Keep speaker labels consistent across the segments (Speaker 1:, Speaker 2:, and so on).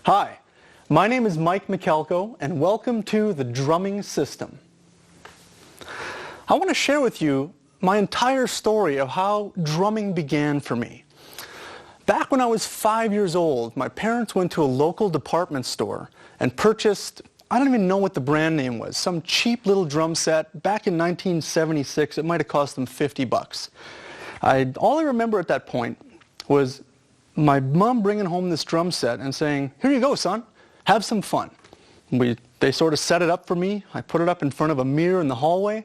Speaker 1: Hi, my name is Mike McElko, and welcome to the Drumming System. I want to share with you my entire story of how drumming began for me. Back when I was 5 years old, my parents went to a local department store and purchased, I don't even know what the brand name was, some cheap little drum set. Back in 1976, it might have cost them $50. All I remember at that point was my mom bringing home this drum set and saying, "Here you go, son, have some fun." They sort of set it up for me. I put it up in front of a mirror in the hallway,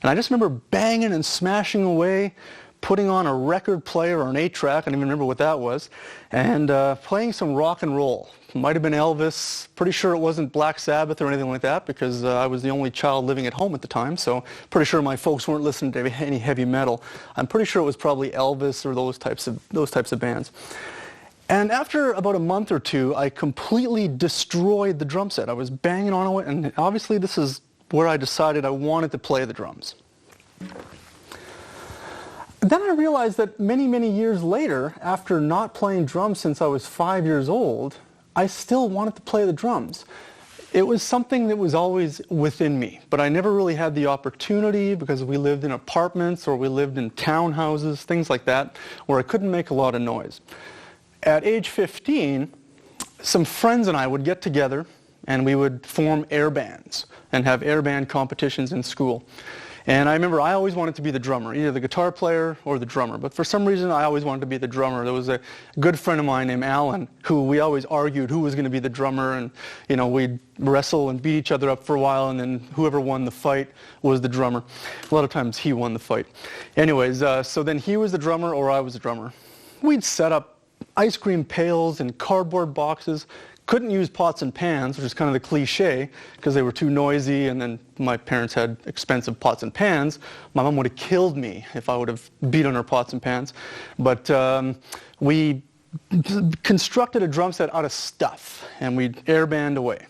Speaker 1: and I just remember banging and smashing away, putting on a record player or an 8-track, I don't even remember what that was, and playing some rock and roll. Might have been Elvis. Pretty sure it wasn't Black Sabbath or anything like that, because I was the only child living at home at the time, so pretty sure my folks weren't listening to any heavy metal. I'm pretty sure it was probably Elvis or those types of bands. And after about a month or two, I completely destroyed the drum set. I was banging on it, and obviously this is where I decided I wanted to play the drums. Then I realized that many, many years later, after not playing drums since I was 5 years old, I still wanted to play the drums. It was something that was always within me, but I never really had the opportunity because we lived in apartments or we lived in townhouses, things like that, where I couldn't make a lot of noise. At age 15, some friends and I would get together and we would form air bands and have air band competitions in school. And I remember I always wanted to be the drummer, either the guitar player or the drummer. But for some reason, I always wanted to be the drummer. There was a good friend of mine named Alan, who we always argued who was going to be the drummer. And, you know, we'd wrestle and beat each other up for a while, and then whoever won the fight was the drummer. A lot of times he won the fight. Anyways, so then he was the drummer or I was the drummer. We'd set up ice cream pails and cardboard boxes. Couldn't use pots and pans, which is kind of the cliche, because they were too noisy, and then my parents had expensive pots and pans. My mom would have killed me if I would have beat on her pots and pans. But we constructed a drum set out of stuff, and we'd air band away.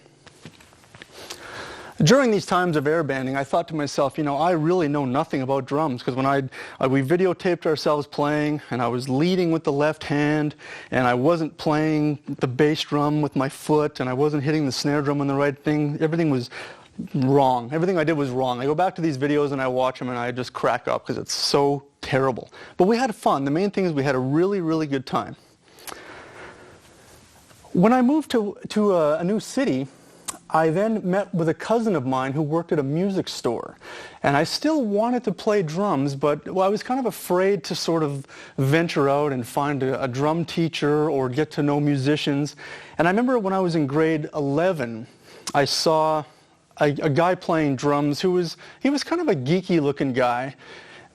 Speaker 1: During these times of air banding, I thought to myself, you know, I really know nothing about drums, because when we videotaped ourselves playing, and I was leading with the left hand, and I wasn't playing the bass drum with my foot, and I wasn't hitting the snare drum on the right thing. Everything was wrong. Everything I did was wrong. I go back to these videos and I watch them and I just crack up because it's so terrible. But we had fun. The main thing is we had a really, really good time. When I moved to a new city, I then met with a cousin of mine who worked at a music store. And I still wanted to play drums, but I was kind of afraid to sort of venture out and find a drum teacher or get to know musicians. And I remember when I was in grade 11, I saw a guy playing drums he was kind of a geeky looking guy,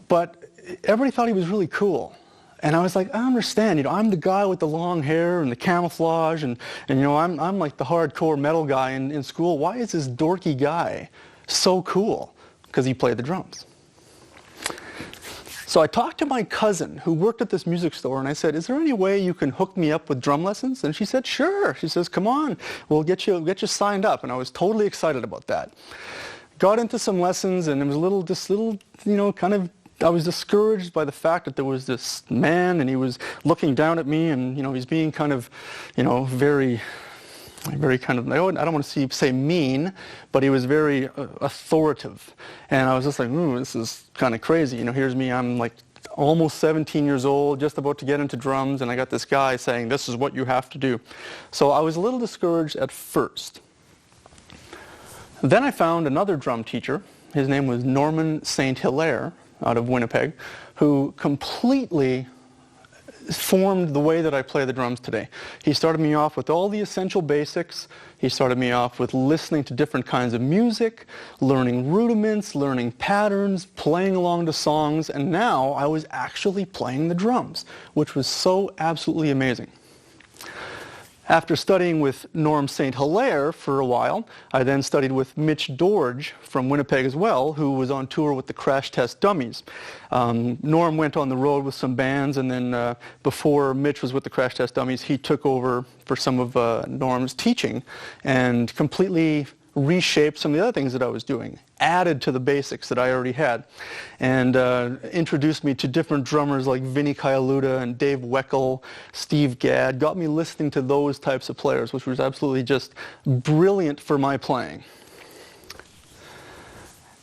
Speaker 1: but everybody thought he was really cool. And I was like, I understand, you know, I'm the guy with the long hair and the camouflage, and you know, I'm like the hardcore metal guy in school. Why is this dorky guy so cool? Because he played the drums. So I talked to my cousin who worked at this music store, and I said, "Is there any way you can hook me up with drum lessons?" And she said, "Sure." She says, "Come on, we'll get you signed up." And I was totally excited about that. Got into some lessons, and it was this little, you know, kind of, I was discouraged by the fact that there was this man and he was looking down at me, and, you know, he's being kind of, you know, very kind of, I don't want to say mean, but he was very authoritative. And I was just like, ooh, this is kind of crazy. You know, here's me, I'm like almost 17 years old, just about to get into drums, and I got this guy saying, this is what you have to do. So I was a little discouraged at first. Then I found another drum teacher. His name was Norman St. Hilaire, out of Winnipeg, who completely formed the way that I play the drums today. He started me off with all the essential basics. He started me off with listening to different kinds of music, learning rudiments, learning patterns, playing along to songs, and now I was actually playing the drums, which was so absolutely amazing. After studying with Norm St. Hilaire for a while, I then studied with Mitch Dorge from Winnipeg as well, who was on tour with the Crash Test Dummies. Norm went on the road with some bands, and then before Mitch was with the Crash Test Dummies, he took over for some of Norm's teaching and completely reshaped some of the other things that I was doing, added to the basics that I already had, and introduced me to different drummers like Vinnie Colaiuta and Dave Weckl, Steve Gadd, got me listening to those types of players, which was absolutely just brilliant for my playing.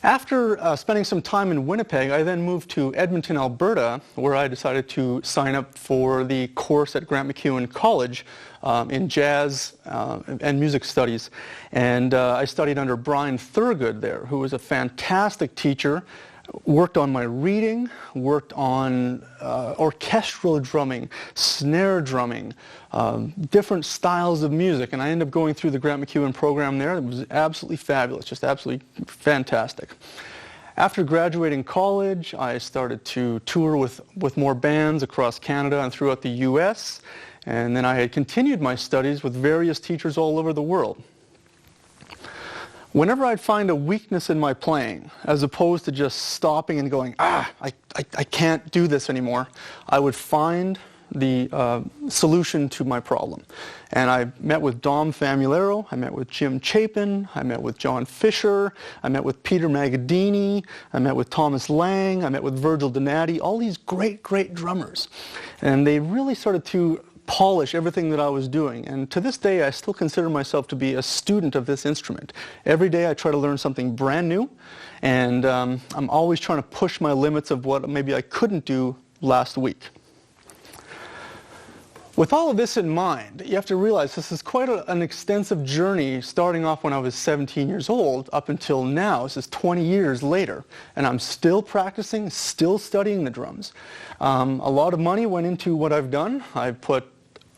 Speaker 1: After spending some time in Winnipeg, I then moved to Edmonton, Alberta, where I decided to sign up for the course at Grant MacEwan College in jazz and music studies. And I studied under Brian Thurgood there, who was a fantastic teacher, worked on my reading, worked on orchestral drumming, snare drumming, different styles of music, and I ended up going through the Grant MacEwan program there. It was absolutely fabulous, just absolutely fantastic. After graduating college, I started to tour with more bands across Canada and throughout the US, and then I had continued my studies with various teachers all over the world. Whenever I'd find a weakness in my playing, as opposed to just stopping and going, I can't do this anymore, I would find the solution to my problem. And I met with Dom Famularo, I met with Jim Chapin, I met with John Fisher, I met with Peter Magadini, I met with Thomas Lang, I met with Virgil Donati, all these great, great drummers. And they really started to polish everything that I was doing. And to this day, I still consider myself to be a student of this instrument. Every day I try to learn something brand new, and I'm always trying to push my limits of what maybe I couldn't do last week. With all of this in mind, you have to realize this is quite an extensive journey, starting off when I was 17 years old up until now. This is 20 years later, and I'm still practicing, still studying the drums. A lot of money went into what I've done. I've put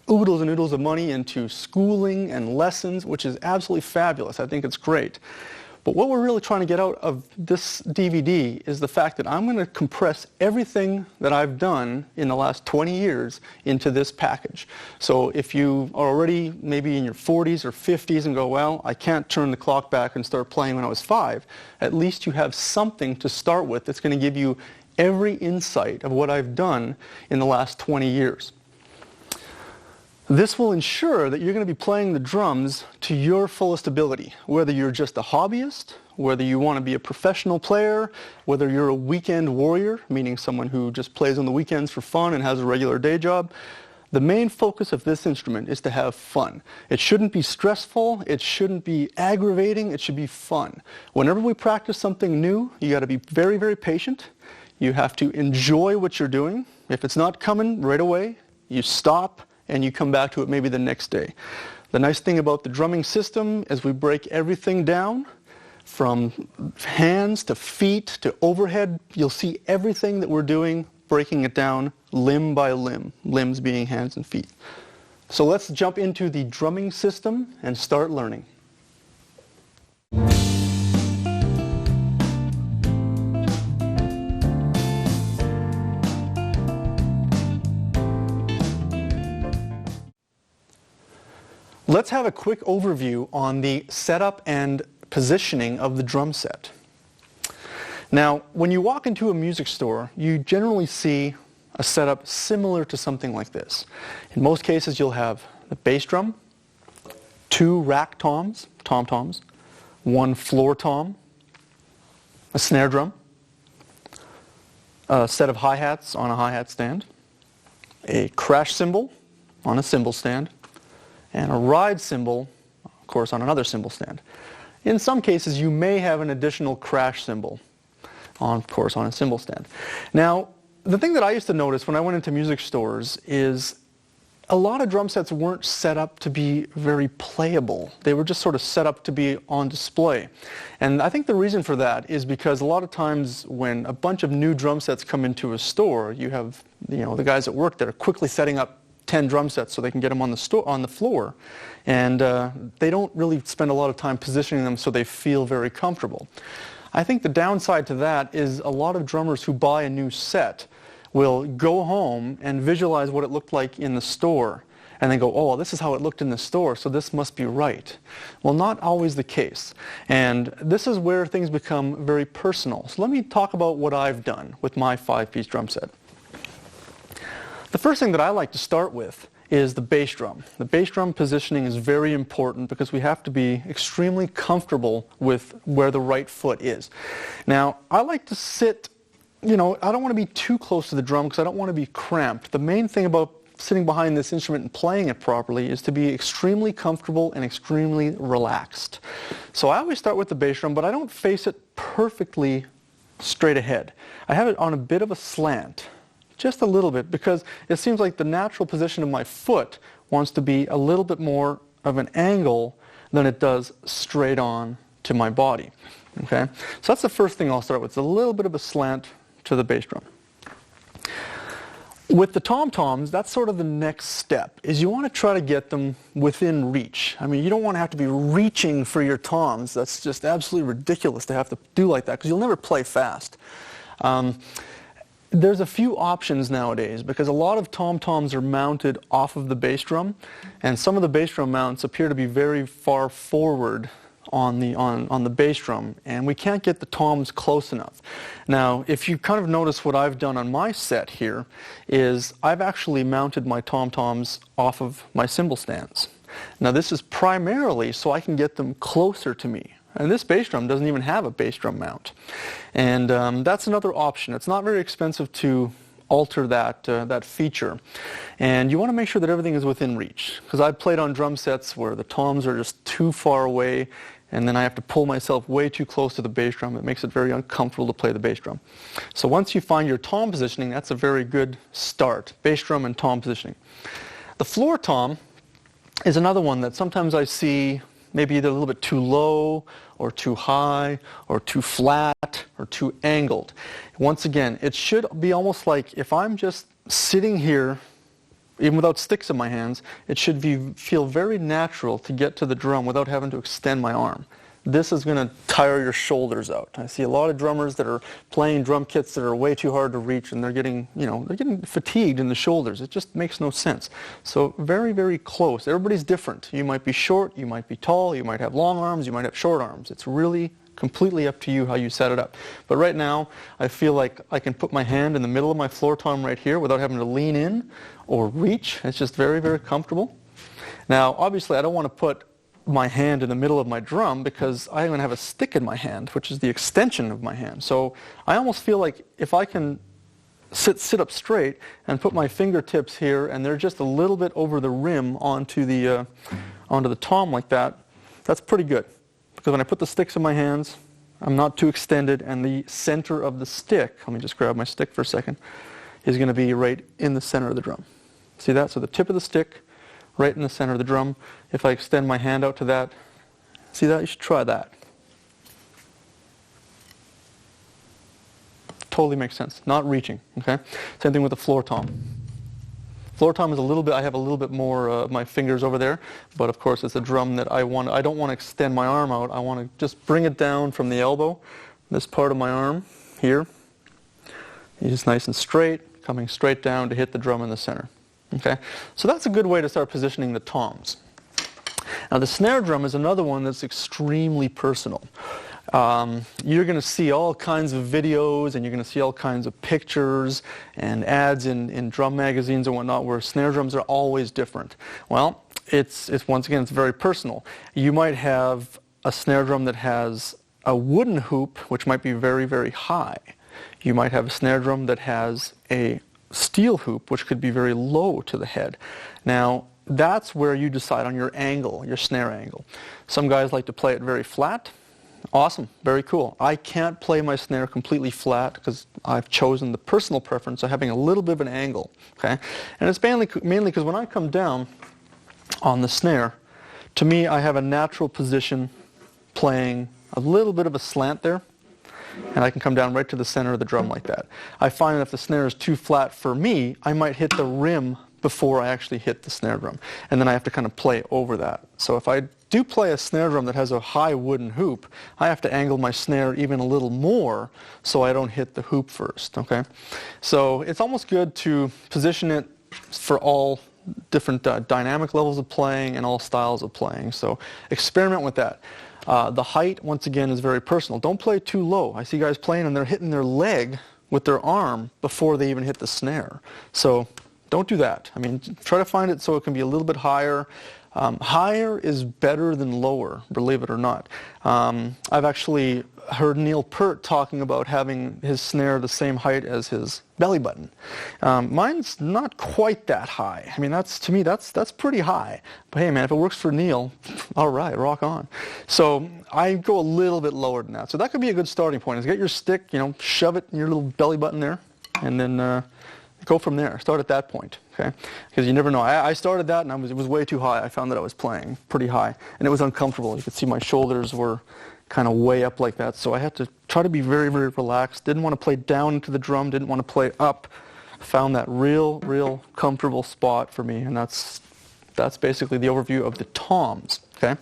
Speaker 1: oodles and oodles of money into schooling and lessons, which is absolutely fabulous. I think it's great. But what we're really trying to get out of this DVD is the fact that I'm going to compress everything that I've done in the last 20 years into this package. So if you are already maybe in your 40s or 50s and go, well, I can't turn the clock back and start playing when I was 5, at least you have something to start with that's going to give you every insight of what I've done in the last 20 years. This will ensure that you're going to be playing the drums to your fullest ability, whether you're just a hobbyist, whether you want to be a professional player, whether you're a weekend warrior, meaning someone who just plays on the weekends for fun and has a regular day job. The main focus of this instrument is to have fun. It shouldn't be stressful, it shouldn't be aggravating, it should be fun. Whenever we practice something new, you got to be very, very patient. You have to enjoy what you're doing. If it's not coming right away, you stop and you come back to it maybe the next day. The nice thing about the drumming system is we break everything down from hands to feet to overhead. You'll see everything that we're doing, breaking it down limb by limb, limbs being hands and feet. So let's jump into the drumming system and start learning. Let's have a quick overview on the setup and positioning of the drum set. Now, when you walk into a music store, you generally see a setup similar to something like this. In most cases, you'll have the bass drum, 2 rack toms, tom-toms, 1 floor tom, a snare drum, a set of hi-hats on a hi-hat stand, a crash cymbal on a cymbal stand, and a ride cymbal, of course, on another cymbal stand. In some cases, you may have an additional crash cymbal, of course, on a cymbal stand. Now, the thing that I used to notice when I went into music stores is a lot of drum sets weren't set up to be very playable. They were just sort of set up to be on display. And I think the reason for that is because a lot of times when a bunch of new drum sets come into a store, you have the guys that work there quickly setting up 10 drum sets so they can get them on the floor, and they don't really spend a lot of time positioning them so they feel very comfortable. I think the downside to that is a lot of drummers who buy a new set will go home and visualize what it looked like in the store and then go, oh, this is how it looked in the store, so this must be right. Well, not always the case, and this is where things become very personal. So let me talk about what I've done with my 5-piece drum set. The first thing that I like to start with is the bass drum. The bass drum positioning is very important because we have to be extremely comfortable with where the right foot is. Now, I like to sit, I don't want to be too close to the drum because I don't want to be cramped. The main thing about sitting behind this instrument and playing it properly is to be extremely comfortable and extremely relaxed. So I always start with the bass drum, but I don't face it perfectly straight ahead. I have it on a bit of a slant, just a little bit, because it seems like the natural position of my foot wants to be a little bit more of an angle than it does straight on to my body. Okay? So that's the first thing I'll start with, it's a little bit of a slant to the bass drum. With the tom-toms, that's sort of the next step, is you want to try to get them within reach. I mean, you don't want to have to be reaching for your toms. That's just absolutely ridiculous to have to do like that, because you'll never play fast. There's a few options nowadays, because a lot of tom-toms are mounted off of the bass drum, and some of the bass drum mounts appear to be very far forward on the bass drum, and we can't get the toms close enough. Now, if you kind of notice what I've done on my set here, is I've actually mounted my tom-toms off of my cymbal stands. Now, this is primarily so I can get them closer to me. And this bass drum doesn't even have a bass drum mount. And that's another option. It's not very expensive to alter that feature. And you want to make sure that everything is within reach. Because I've played on drum sets where the toms are just too far away, and then I have to pull myself way too close to the bass drum. It makes it very uncomfortable to play the bass drum. So once you find your tom positioning, that's a very good start. Bass drum and tom positioning. The floor tom is another one that sometimes I see maybe either a little bit too low, or too high, or too flat, or too angled. Once again, it should be almost like if I'm just sitting here, even without sticks in my hands, it should feel very natural to get to the drum without having to extend my arm. This is going to tire your shoulders out. I see a lot of drummers that are playing drum kits that are way too hard to reach, and they're getting fatigued in the shoulders. It just makes no sense. So very, very close. Everybody's different. You might be short, you might be tall, you might have long arms, you might have short arms. It's really completely up to you how you set it up. But right now, I feel like I can put my hand in the middle of my floor tom right here without having to lean in or reach. It's just very, very comfortable. Now, obviously, I don't want to put my hand in the middle of my drum because I'm going to have a stick in my hand, which is the extension of my hand. So I almost feel like if I can sit up straight and put my fingertips here and they're just a little bit over the rim onto the tom like that, that's pretty good. Because when I put the sticks in my hands, I'm not too extended, and the center of the stick, let me just grab my stick for a second, is going to be right in the center of the drum. See that? So the tip of the stick right in the center of the drum. If I extend my hand out to that, see that? You should try that. Totally makes sense. Not reaching, okay? Same thing with the floor tom. Floor tom is a little bit, I have a little bit more of my fingers over there, but of course it's a drum that I don't want to extend my arm out. I want to just bring it down from the elbow, this part of my arm here. It's just nice and straight, coming straight down to hit the drum in the center. Okay, so that's a good way to start positioning the toms. Now the snare drum is another one that's extremely personal. You're going to see all kinds of videos, and you're going to see all kinds of pictures and ads in drum magazines and whatnot where snare drums are always different. Well, it's once again, it's very personal. You might have a snare drum that has a wooden hoop, which might be very, very high. You might have a snare drum that has a steel hoop, which could be very low to the head. Now, that's where you decide on your angle, your snare angle. Some guys like to play it very flat. Awesome, very cool. I can't play my snare completely flat because I've chosen the personal preference of having a little bit of an angle. Okay, and it's mainly because when I come down on the snare, to me I have a natural position playing a little bit of a slant there, and I can come down right to the center of the drum like that. I find that if the snare is too flat for me, I might hit the rim before I actually hit the snare drum, and then I have to kind of play over that. So if I do play a snare drum that has a high wooden hoop, I have to angle my snare even a little more so I don't hit the hoop first, okay? So it's almost good to position it for all different dynamic levels of playing and all styles of playing. So experiment with that. The height, once again, is very personal. Don't play too low. I see guys playing and they're hitting their leg with their arm before they even hit the snare. So Don't do that. I mean, try to find it so it can be a little bit higher. Higher is better than lower, believe it or not. I've actually heard Neil Peart talking about having his snare the same height as his belly button. Mine's not quite that high. I mean, to me, that's pretty high. But hey, man, if it works for Neil, all right, rock on. So I go a little bit lower than that. So that could be a good starting point. Is get your stick, shove it in your little belly button there, and then go from there. Start at that point, okay? Because you never know. I started that, and it was way too high. I found that I was playing pretty high, and it was uncomfortable. You could see my shoulders were kind of way up like that, so I had to try to be very, very relaxed. Didn't want to play down into the drum, didn't want to play up. Found that real comfortable spot for me, and that's basically the overview of the toms, okay,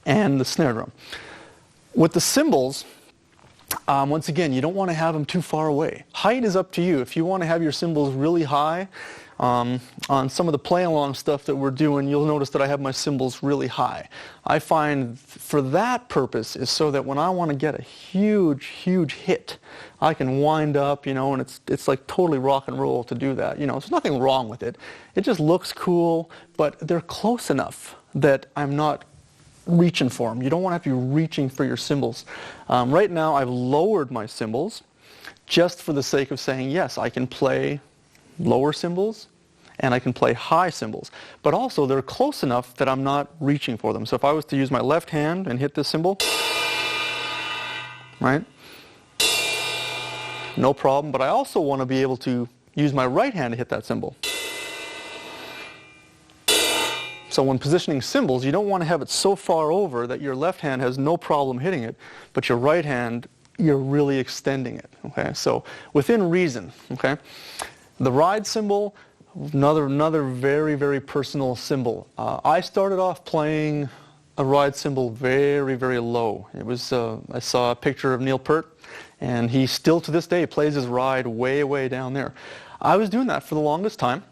Speaker 1: and the snare drum. With the cymbals, once again, you don't want to have them too far away. Height is up to you. If you want to have your cymbals really high, on some of the play-along stuff that we're doing, you'll notice that I have my cymbals really high. I find for that purpose is so that when I want to get a huge hit, I can wind up, and it's like totally rock and roll to do that. There's nothing wrong with it. It just looks cool, but they're close enough that I'm not reaching for them. You don't want to have to be reaching for your cymbals. Right now, I've lowered my cymbals just for the sake of saying, yes, I can play lower cymbals and I can play high cymbals, but also they're close enough that I'm not reaching for them. So if I was to use my left hand and hit this cymbal, right, no problem, but I also want to be able to use my right hand to hit that cymbal. So when positioning cymbals, you don't want to have it so far over that your left hand has no problem hitting it, but your right hand, you're really extending it, okay? So within reason, okay? The ride cymbal, another very, very personal cymbal. I started off playing a ride cymbal very, very low. It was, I saw a picture of Neil Peart, and he still to this day plays his ride way, way down there. I was doing that for the longest time,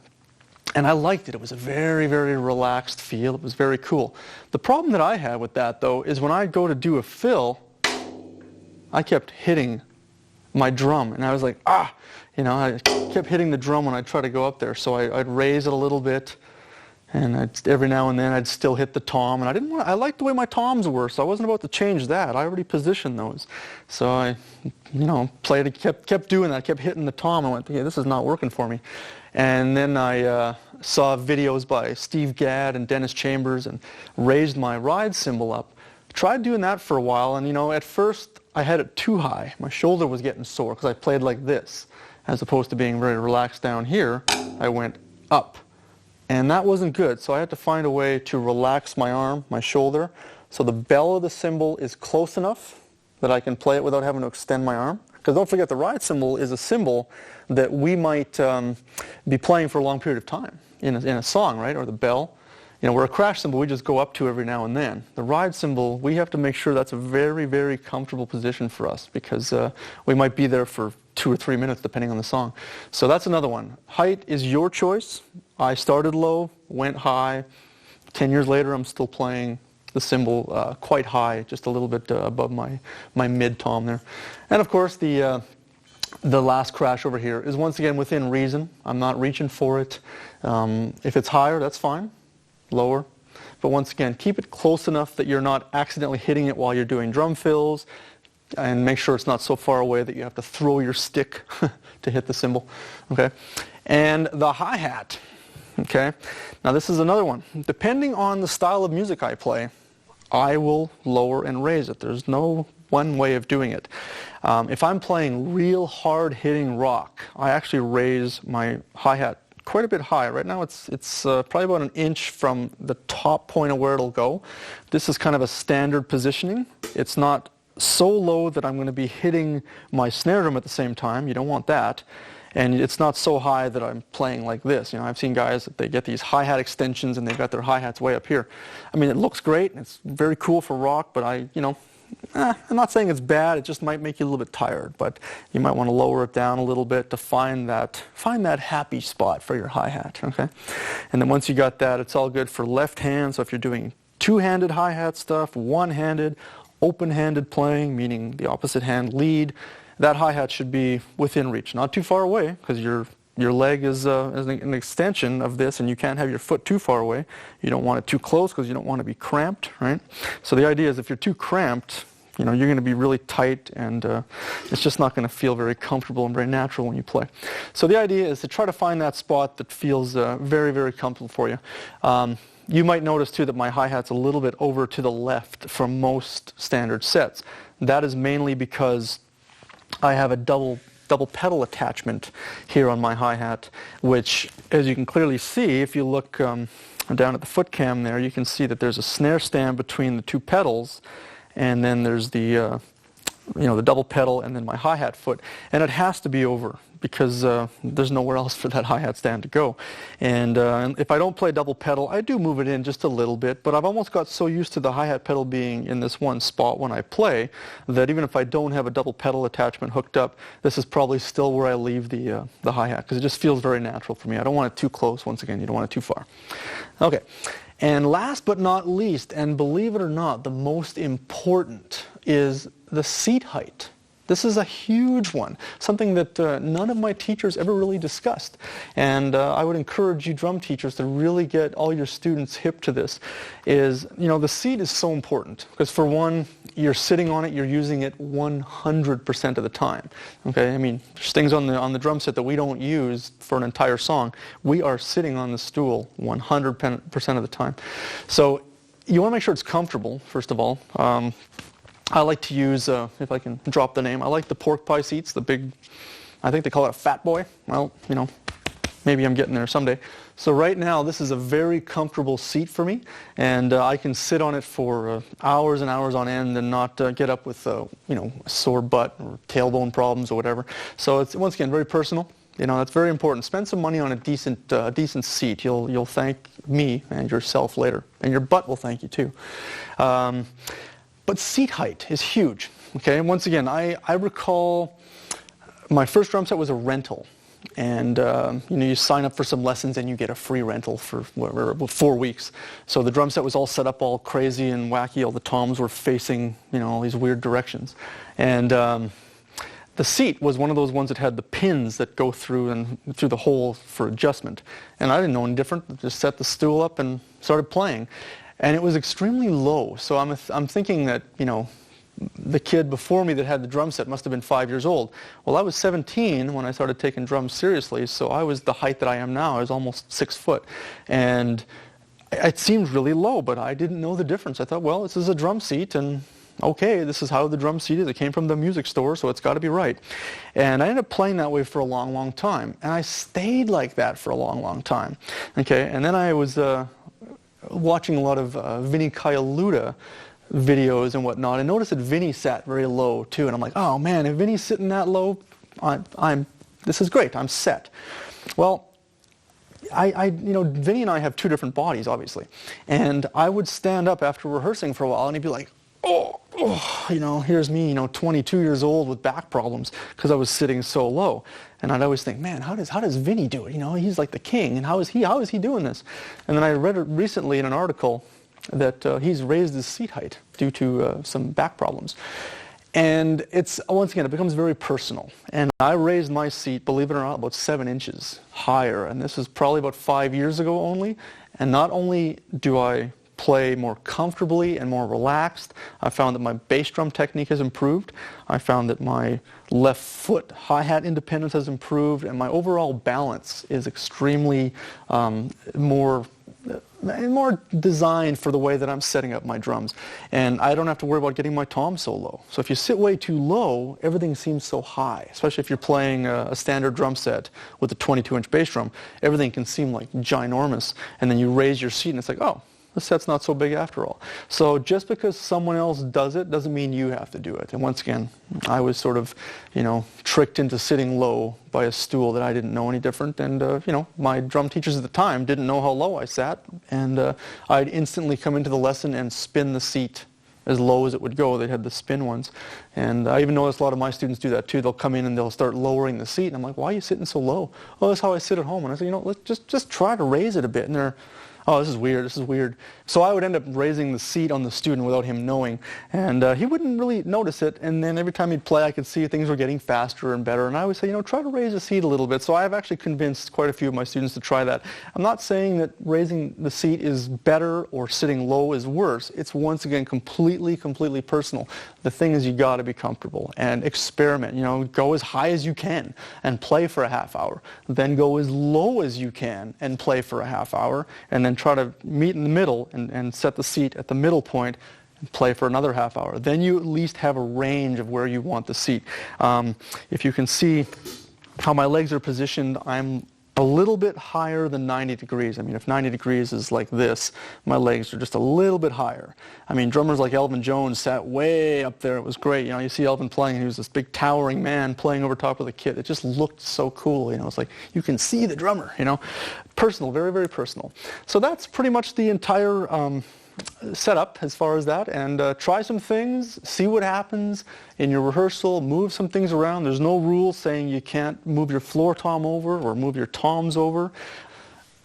Speaker 1: and I liked it. It was a very, very relaxed feel. It was very cool. The problem that I had with that, though, is when I go to do a fill, I kept hitting my drum, and I was like, I kept hitting the drum when I try to go up there, so I'd raise it a little bit, and every now and then I'd still hit the tom, and I liked the way my toms were, so I wasn't about to change that. I already positioned those, so I, played it, kept doing that, kept hitting the tom, and went, yeah, this is not working for me. And then I saw videos by Steve Gadd and Dennis Chambers, and raised my ride cymbal up. Tried doing that for a while, and at first I had it too high. My shoulder was getting sore because I played like this. As opposed to being very relaxed down here, I went up. And that wasn't good, so I had to find a way to relax my arm, my shoulder, so the bell of the cymbal is close enough that I can play it without having to extend my arm. Because don't forget, the ride cymbal is a cymbal that we might be playing for a long period of time in a song, right? Or the bell. Where a crash cymbal we just go up to every now and then. The ride cymbal, we have to make sure that's a very, very comfortable position for us, because we might be there for 2 or 3 minutes depending on the song. So that's another one. Height is your choice. I started low, went high. 10 years later, I'm still playing the cymbal quite high, just a little bit above my mid-tom there. And of course, the last crash over here is once again within reason. I'm not reaching for it. If it's higher, that's fine. Lower. But once again, keep it close enough that you're not accidentally hitting it while you're doing drum fills, and make sure it's not so far away that you have to throw your stick to hit the cymbal. Okay? And the hi-hat. Okay? Now this is another one. Depending on the style of music I play, I will lower and raise it. There's no one way of doing it. If I'm playing real hard-hitting rock, I actually raise my hi-hat quite a bit high. Right now it's probably about an inch from the top point of where it'll go. This is kind of a standard positioning. It's not so low that I'm going to be hitting my snare drum at the same time. You don't want that. And it's not so high that I'm playing like this. I've seen guys that they get these hi-hat extensions and they've got their hi-hats way up here. I mean, it looks great and it's very cool for rock, but I'm not saying it's bad. It just might make you a little bit tired, but you might want to lower it down a little bit to find that happy spot for your hi-hat, okay? And then once you got that, it's all good for left hand. So if you're doing two-handed hi-hat stuff, one-handed, open-handed playing, meaning the opposite hand lead, that hi-hat should be within reach, not too far away, because you're your leg is an extension of this, and you can't have your foot too far away. You don't want it too close because you don't want to be cramped, right? So the idea is if you're too cramped, you're going to be really tight, and it's just not going to feel very comfortable and very natural when you play. So the idea is to try to find that spot that feels very, very comfortable for you. You might notice too that my hi-hat's a little bit over to the left from most standard sets. That is mainly because I have a double pedal attachment here on my hi-hat, which, as you can clearly see, if you look down at the foot cam there, you can see that there's a snare stand between the two pedals, and then there's the the double pedal and then my hi-hat foot, and it has to be over because there's nowhere else for that hi-hat stand to go. And if I don't play double pedal, I do move it in just a little bit, but I've almost got so used to the hi-hat pedal being in this one spot when I play that even if I don't have a double pedal attachment hooked up, this is probably still where I leave the hi-hat because it just feels very natural for me. I don't want it too close. Once again, you don't want it too far. Okay. And last but not least, and believe it or not, the most important is the seat height. This is a huge one, something that none of my teachers ever really discussed. And I would encourage you drum teachers to really get all your students hip to this. The seat is so important because, for one, you're sitting on it, you're using it 100% of the time. Okay, I mean, there's things on the drum set that we don't use for an entire song. We are sitting on the stool 100% of the time. So you want to make sure it's comfortable, first of all. I like to use, if I can drop the name, I like the pork pie seats, the big, I think they call it a Fat Boy. Well, maybe I'm getting there someday. So right now, this is a very comfortable seat for me, and I can sit on it for hours and hours on end and not get up with, a sore butt or tailbone problems or whatever. So it's, once again, very personal. That's very important. Spend some money on a decent seat. You'll thank me and yourself later, and your butt will thank you too. But seat height is huge. Okay, and once again, I recall my first drum set was a rental, and you sign up for some lessons and you get a free rental for 4 weeks. So the drum set was all set up all crazy and wacky. All the toms were facing all these weird directions, and the seat was one of those ones that had the pins that go through the hole for adjustment. And I didn't know any different. Just set the stool up and started playing. And it was extremely low, so I'm thinking that, the kid before me that had the drum set must have been 5 years old. Well, I was 17 when I started taking drums seriously, so I was the height that I am now. I was almost 6 foot. And it seemed really low, but I didn't know the difference. I thought, well, this is a drum seat, and okay, this is how the drum seat is. It came from the music store, so it's got to be right. And I ended up playing that way for a long, long time. And I stayed like that for a long, long time. Okay, and then I was watching a lot of Vinny Colaiuta videos and whatnot, and noticed that Vinny sat very low too, and I'm like, oh man, if Vinny's sitting that low, this is great, I'm set. Well, Vinny and I have two different bodies, obviously, and I would stand up after rehearsing for a while, and he'd be like, here's me, 22 years old with back problems because I was sitting so low. And I'd always think, man, how does Vinny do it? He's like the king, and how is he doing this? And then I read recently in an article that he's raised his seat height due to some back problems. And once again, it becomes very personal. And I raised my seat, believe it or not, about 7 inches higher. And this is probably about 5 years ago only. And not only do I play more comfortably and more relaxed, I found that my bass drum technique has improved. I found that my left foot hi-hat independence has improved, and my overall balance is extremely more designed for the way that I'm setting up my drums. And I don't have to worry about getting my tom so low. So if you sit way too low, everything seems so high, especially if you're playing a standard drum set with a 22-inch bass drum. Everything can seem like ginormous, and then you raise your seat and it's like, oh, the set's not so big after all. So just because someone else does it doesn't mean you have to do it. And once again, I was sort of, tricked into sitting low by a stool that I didn't know any different. And, my drum teachers at the time didn't know how low I sat. And I'd instantly come into the lesson and spin the seat as low as it would go. They had the spin ones. And I even noticed a lot of my students do that too. They'll come in and they'll start lowering the seat. And I'm like, why are you sitting so low? Oh, that's how I sit at home. And I said, let's just try to raise it a bit. And they're, oh, this is weird. So I would end up raising the seat on the student without him knowing, and he wouldn't really notice it, and then every time he'd play I could see things were getting faster and better, and I would say, try to raise the seat a little bit. So I've actually convinced quite a few of my students to try that. I'm not saying that raising the seat is better or sitting low is worse. It's once again completely personal. The thing is, you got to be comfortable and experiment. Go as high as you can and play for a half hour. Then go as low as you can and play for a half hour, and then try to meet in the middle and set the seat at the middle point and play for another half hour. Then you at least have a range of where you want the seat. If you can see how my legs are positioned, I'm a little bit higher than 90 degrees. I mean, if 90 degrees is like this, my legs are just a little bit higher. I mean, drummers like Elvin Jones sat way up there. It was great. You see Elvin playing, and he was this big towering man playing over top of the kit. It just looked so cool. It's like you can see the drummer. Personal, very personal. So that's pretty much the entire setup as far as that, and try some things, see what happens in your rehearsal, move some things around. There's no rule saying you can't move your floor tom over or move your toms over.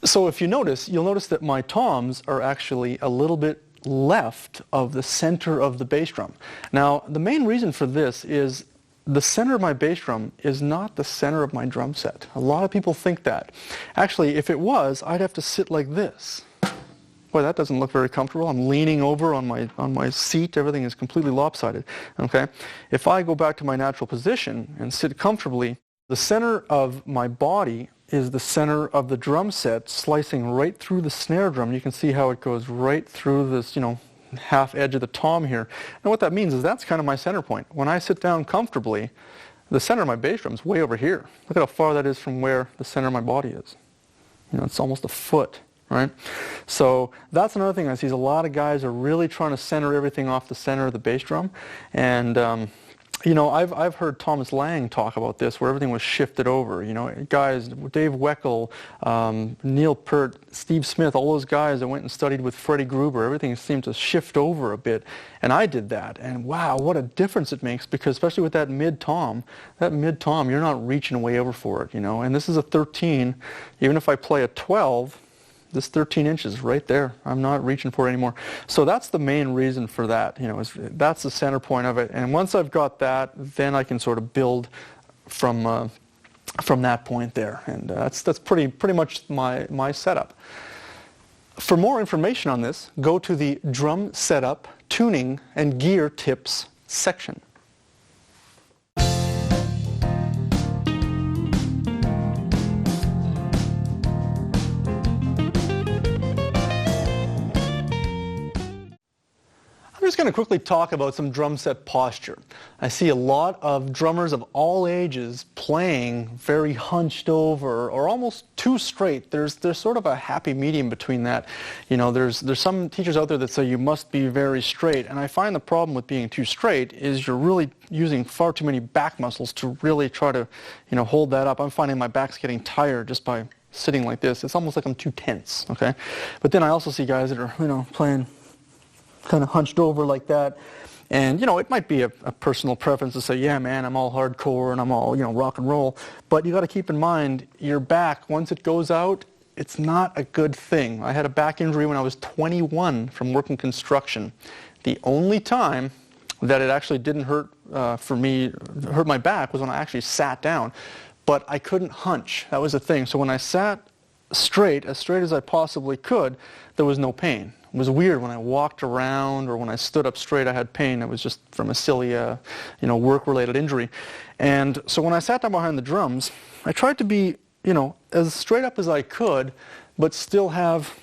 Speaker 1: So if you notice, you'll notice that my toms are actually a little bit left of the center of the bass drum. Now, the main reason for this is the center of my bass drum is not the center of my drum set. A lot of people think that. Actually, if it was, I'd have to sit like this. Boy, that doesn't look very comfortable. I'm leaning over on my seat. Everything is completely lopsided. Okay? If I go back to my natural position and sit comfortably, the center of my body is the center of the drum set, slicing right through the snare drum. You can see how it goes right through this, half edge of the tom here. And what that means is that's kind of my center point. When I sit down comfortably, the center of my bass drum is way over here. Look at how far that is from where the center of my body is. It's almost a foot. Right? So that's another thing I see is a lot of guys are really trying to center everything off the center of the bass drum. And I've heard Thomas Lang talk about this, where everything was shifted over. Guys, Dave Weckl, Neil Peart, Steve Smith, all those guys that went and studied with Freddie Gruber, everything seemed to shift over a bit. And I did that, and wow, what a difference it makes, because especially with that mid-tom, you're not reaching way over for it, And this is a 13. Even if I play a 12, this 13 inches right there, I'm not reaching for it anymore. So that's the main reason for that. That's the center point of it. And once I've got that, then I can sort of build from that point there. And that's pretty much my setup. For more information on this, go to the Drum Setup, Tuning, and Gear Tips section. I'm just going to quickly talk about some drum set posture. I see a lot of drummers of all ages playing very hunched over or almost too straight. There's sort of a happy medium between that. There's some teachers out there that say you must be very straight, and I find the problem with being too straight is you're really using far too many back muscles to really try to hold that up. I'm finding my back's getting tired just by sitting like this. It's almost like I'm too tense. Okay, but then I also see guys that are playing kind of hunched over like that, and it might be a personal preference to say, yeah man, I'm all hardcore and I'm all rock and roll, but you got to keep in mind your back, once it goes out, it's not a good thing. I had a back injury when I was 21 from working construction. The only time that it actually didn't hurt hurt my back was when I actually sat down, but I couldn't hunch. That was the thing. So when I sat as straight as I possibly could, there was no pain. It was weird when I walked around or when I stood up straight, I had pain. It was just from a silly, work-related injury. And so when I sat down behind the drums, I tried to be, as straight up as I could, but still have,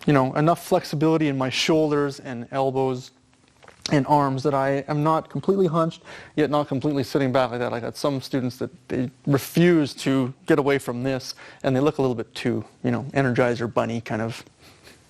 Speaker 1: enough flexibility in my shoulders and elbows and arms that I am not completely hunched, yet not completely sitting back like that. I got some students that they refuse to get away from this, and they look a little bit too, Energizer bunny kind of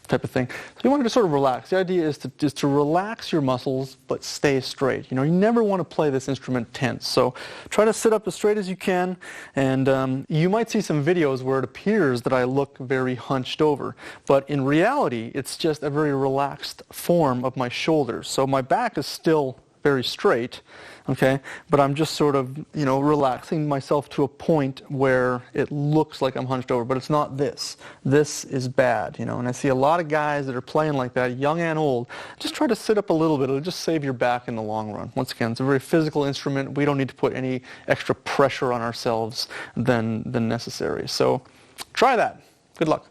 Speaker 1: type of thing. So you want to just sort of relax. The idea is to relax your muscles but stay straight. You never want to play this instrument tense. So try to sit up as straight as you can, and you might see some videos where it appears that I look very hunched over, but in reality it's just a very relaxed form of my shoulders. So my back is still very straight, okay? But I'm just sort of, you know, relaxing myself to a point where it looks like I'm hunched over, but it's not this. This is bad, you know, and I see a lot of guys that are playing like that, young and old. Just try to sit up a little bit. It'll just save your back in the long run. Once again, it's a very physical instrument. We don't need to put any extra pressure on ourselves than necessary. So try that. Good luck.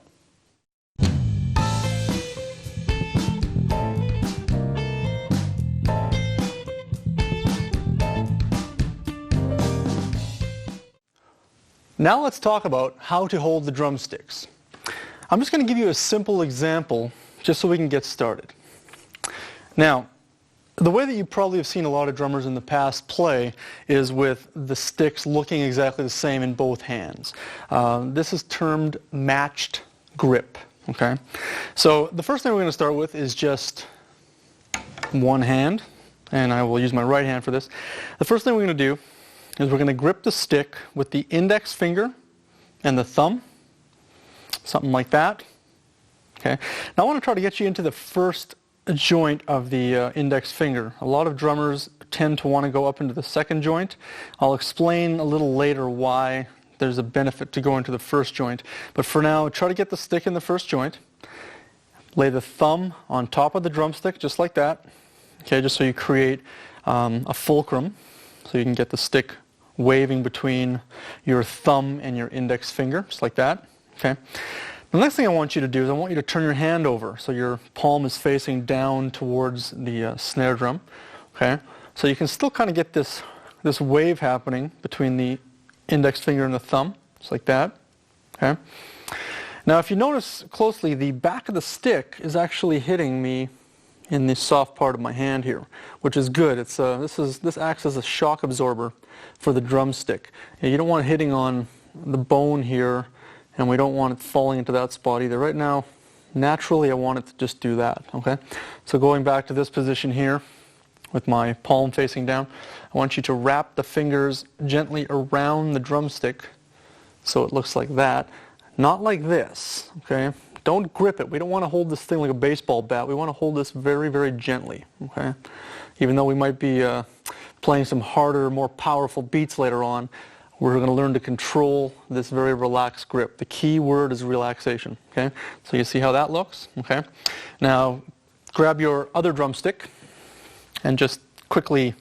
Speaker 1: Now let's talk about how to hold the drumsticks. I'm just going to give you a simple example just so we can get started. Now, the way that you probably have seen a lot of drummers in the past play is with the sticks looking exactly the same in both hands. This is termed matched grip. Okay? So the first thing we're going to start with is just one hand, and I will use my right hand for this. The first thing we're going to do is we're going to grip the stick with the index finger and the thumb, something like that. Okay. Now I want to try to get you into the first joint of the index finger. A lot of drummers tend to want to go up into the second joint. I'll explain a little later why there's a benefit to going to the first joint. But for now, try to get the stick in the first joint. Lay the thumb on top of the drumstick, just like that. Okay, just so you create a fulcrum, so you can get the stick waving between your thumb and your index finger, just like that. Okay. The next thing I want you to do is I want you to turn your hand over so your palm is facing down towards the snare drum. Okay. So you can still kind of get this wave happening between the index finger and the thumb, just like that. Okay. Now, if you notice closely, the back of the stick is actually hitting me in the soft part of my hand here, which is good. It's this acts as a shock absorber for the drumstick. You don't want it hitting on the bone here, and we don't want it falling into that spot either. Right now, naturally, I want it to just do that. Okay. So going back to this position here, with my palm facing down, I want you to wrap the fingers gently around the drumstick, so it looks like that, not like this. Okay. Don't grip it. We don't want to hold this thing like a baseball bat. We want to hold this very, very gently, okay? Even though we might be playing some harder, more powerful beats later on, we're going to learn to control this very relaxed grip. The key word is relaxation, okay? So you see how that looks, okay? Now, grab your other drumstick and just quickly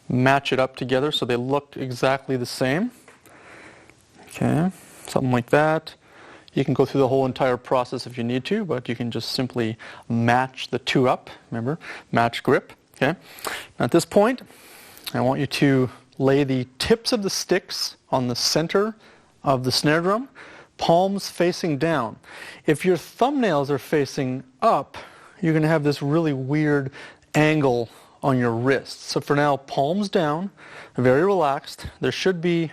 Speaker 1: match it up together so they look exactly the same. Okay, something like that. You can go through the whole entire process if you need to, but you can just simply match the two up. Remember, match grip. Okay. Now at this point, I want you to lay the tips of the sticks on the center of the snare drum, palms facing down. If your thumbnails are facing up, you're going to have this really weird angle on your wrists. So for now, palms down, very relaxed. There should be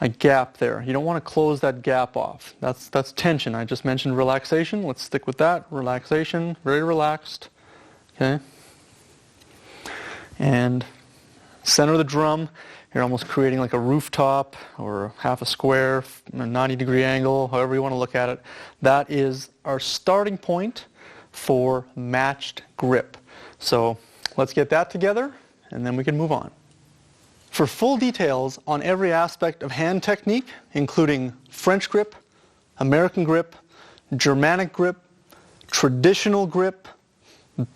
Speaker 1: a gap there. You don't want to close that gap off. That's tension. I just mentioned relaxation. Let's stick with that. Relaxation, very relaxed. Okay. And center of the drum, you're almost creating like a rooftop or half a square, a 90-degree angle, however you want to look at it. That is our starting point for matched grip. So let's get that together and then we can move on. For full details on every aspect of hand technique, including French grip, American grip, Germanic grip, traditional grip,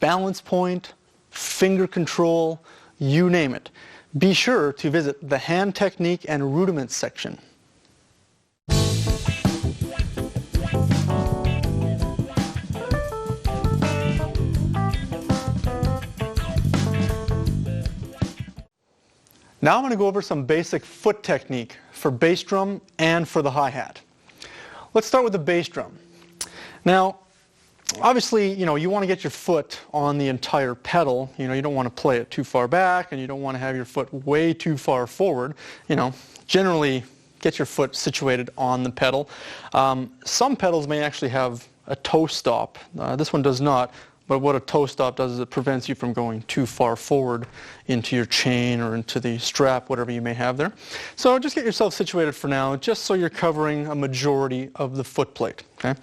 Speaker 1: balance point, finger control, you name it, be sure to visit the Hand Technique and Rudiments section. Now I'm going to go over some basic foot technique for bass drum and for the hi-hat. Let's start with the bass drum. Now, obviously, you want to get your foot on the entire pedal. You don't want to play it too far back, and you don't want to have your foot way too far forward. Generally get your foot situated on the pedal. Some pedals may actually have a toe stop. This one does not. But what a toe stop does is it prevents you from going too far forward into your chain or into the strap, whatever you may have there. So just get yourself situated for now, just so you're covering a majority of the foot plate. Okay?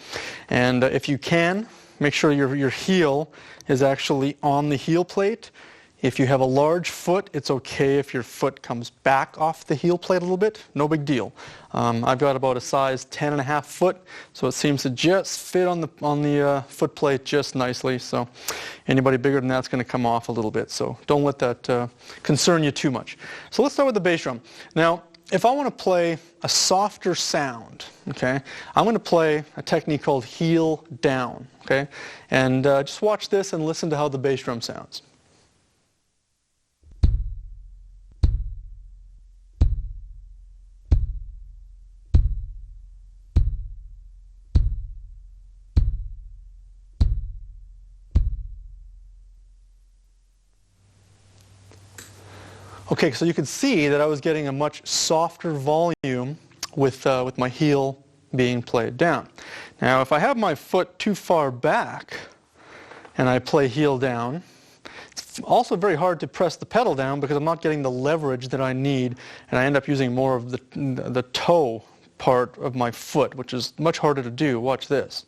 Speaker 1: And if you can, make sure your heel is actually on the heel plate. If you have a large foot, it's okay if your foot comes back off the heel plate a little bit. No big deal. I've got about a size 10.5 foot, so it seems to just fit on the foot plate just nicely. So anybody bigger than that's going to come off a little bit. So don't let that concern you too much. So let's start with the bass drum. Now, if I want to play a softer sound, okay, I'm going to play a technique called heel down, okay? And just watch this and listen to how the bass drum sounds. Okay, so you can see that I was getting a much softer volume with my heel being played down. Now, if I have my foot too far back and I play heel down, it's also very hard to press the pedal down because I'm not getting the leverage that I need, and I end up using more of the toe part of my foot, which is much harder to do. Watch this.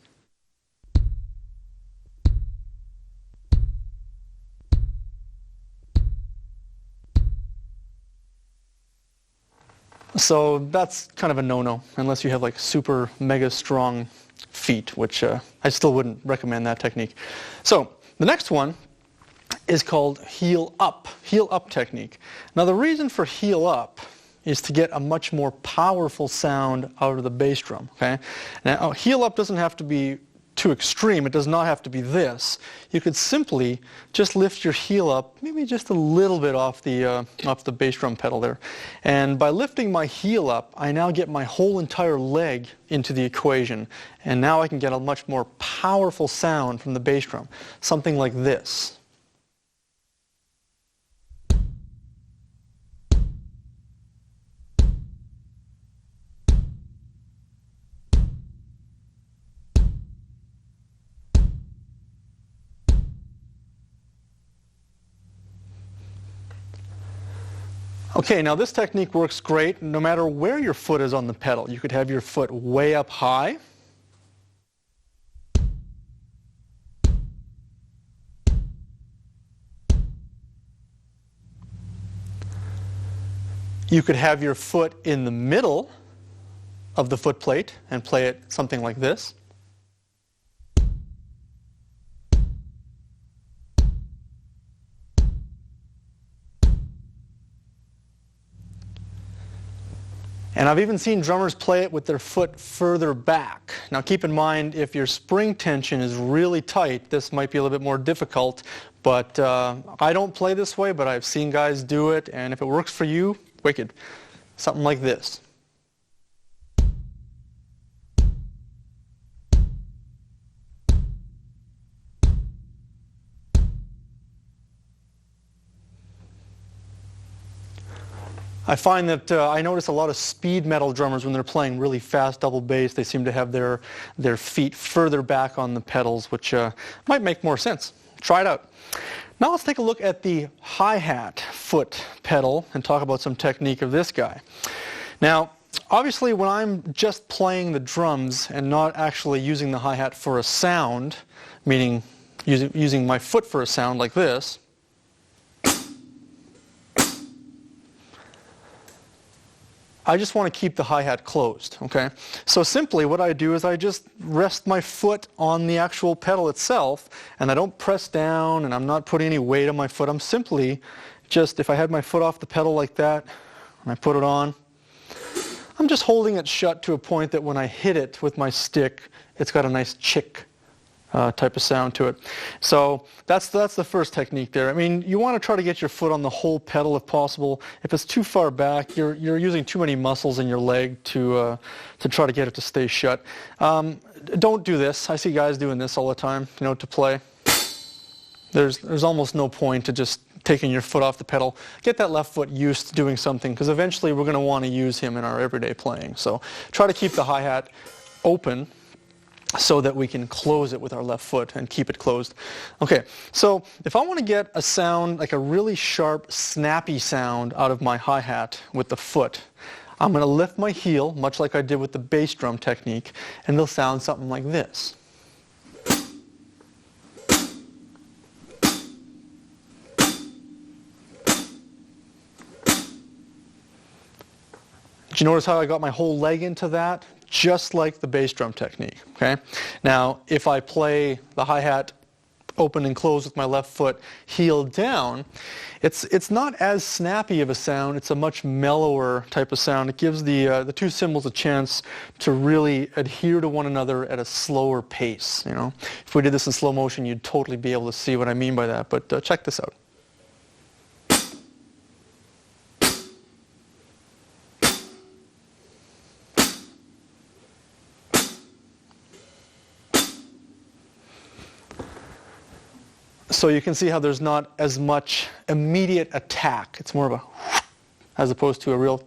Speaker 1: So that's kind of a no-no, unless you have like super mega strong feet, which I still wouldn't recommend that technique. So the next one is called heel up technique. Now the reason for heel up is to get a much more powerful sound out of the bass drum. Okay? Now heel up doesn't have to be too extreme. It does not have to be this. You could simply just lift your heel up, maybe just a little bit off the bass drum pedal there. And by lifting my heel up, I now get my whole entire leg into the equation. And now I can get a much more powerful sound from the bass drum. Something like this. Okay, now this technique works great no matter where your foot is on the pedal. You could have your foot way up high. You could have your foot in the middle of the foot plate and play it something like this. And I've even seen drummers play it with their foot further back. Now keep in mind, if your spring tension is really tight, this might be a little bit more difficult. But I don't play this way, but I've seen guys do it. And if it works for you, wicked. Something like this. I find that I notice a lot of speed metal drummers when they're playing really fast double bass, they seem to have their feet further back on the pedals, which might make more sense. Try it out. Now let's take a look at the hi-hat foot pedal and talk about some technique of this guy. Now, obviously when I'm just playing the drums and not actually using the hi-hat for a sound, meaning using my foot for a sound like this, I just want to keep the hi-hat closed, okay? So simply what I do is I just rest my foot on the actual pedal itself, and I don't press down, and I'm not putting any weight on my foot. I'm simply just, if I had my foot off the pedal like that, and I put it on, I'm just holding it shut to a point that when I hit it with my stick, it's got a nice chick type of sound to it. So that's the first technique there. I mean, you want to try to get your foot on the whole pedal if possible. If it's too far back, you're using too many muscles in your leg to try to get it to stay shut. Don't do this. I see guys doing this all the time, you know, to play. There's almost no point to just taking your foot off the pedal. Get that left foot used to doing something, because eventually we're going to want to use him in our everyday playing. So try to keep the hi-hat open so that we can close it with our left foot and keep it closed. Okay, so if I want to get a sound, like a really sharp, snappy sound out of my hi-hat with the foot, I'm going to lift my heel, much like I did with the bass drum technique, and they'll sound something like this. Did you notice how I got my whole leg into that? Just like the bass drum technique, okay? Now, if I play the hi-hat open and close with my left foot heel down, it's not as snappy of a sound. It's a much mellower type of sound. It gives the two cymbals a chance to really adhere to one another at a slower pace, you know? If we did this in slow motion, you'd totally be able to see what I mean by that, but check this out. So you can see how there's not as much immediate attack. It's more of a as opposed to a real.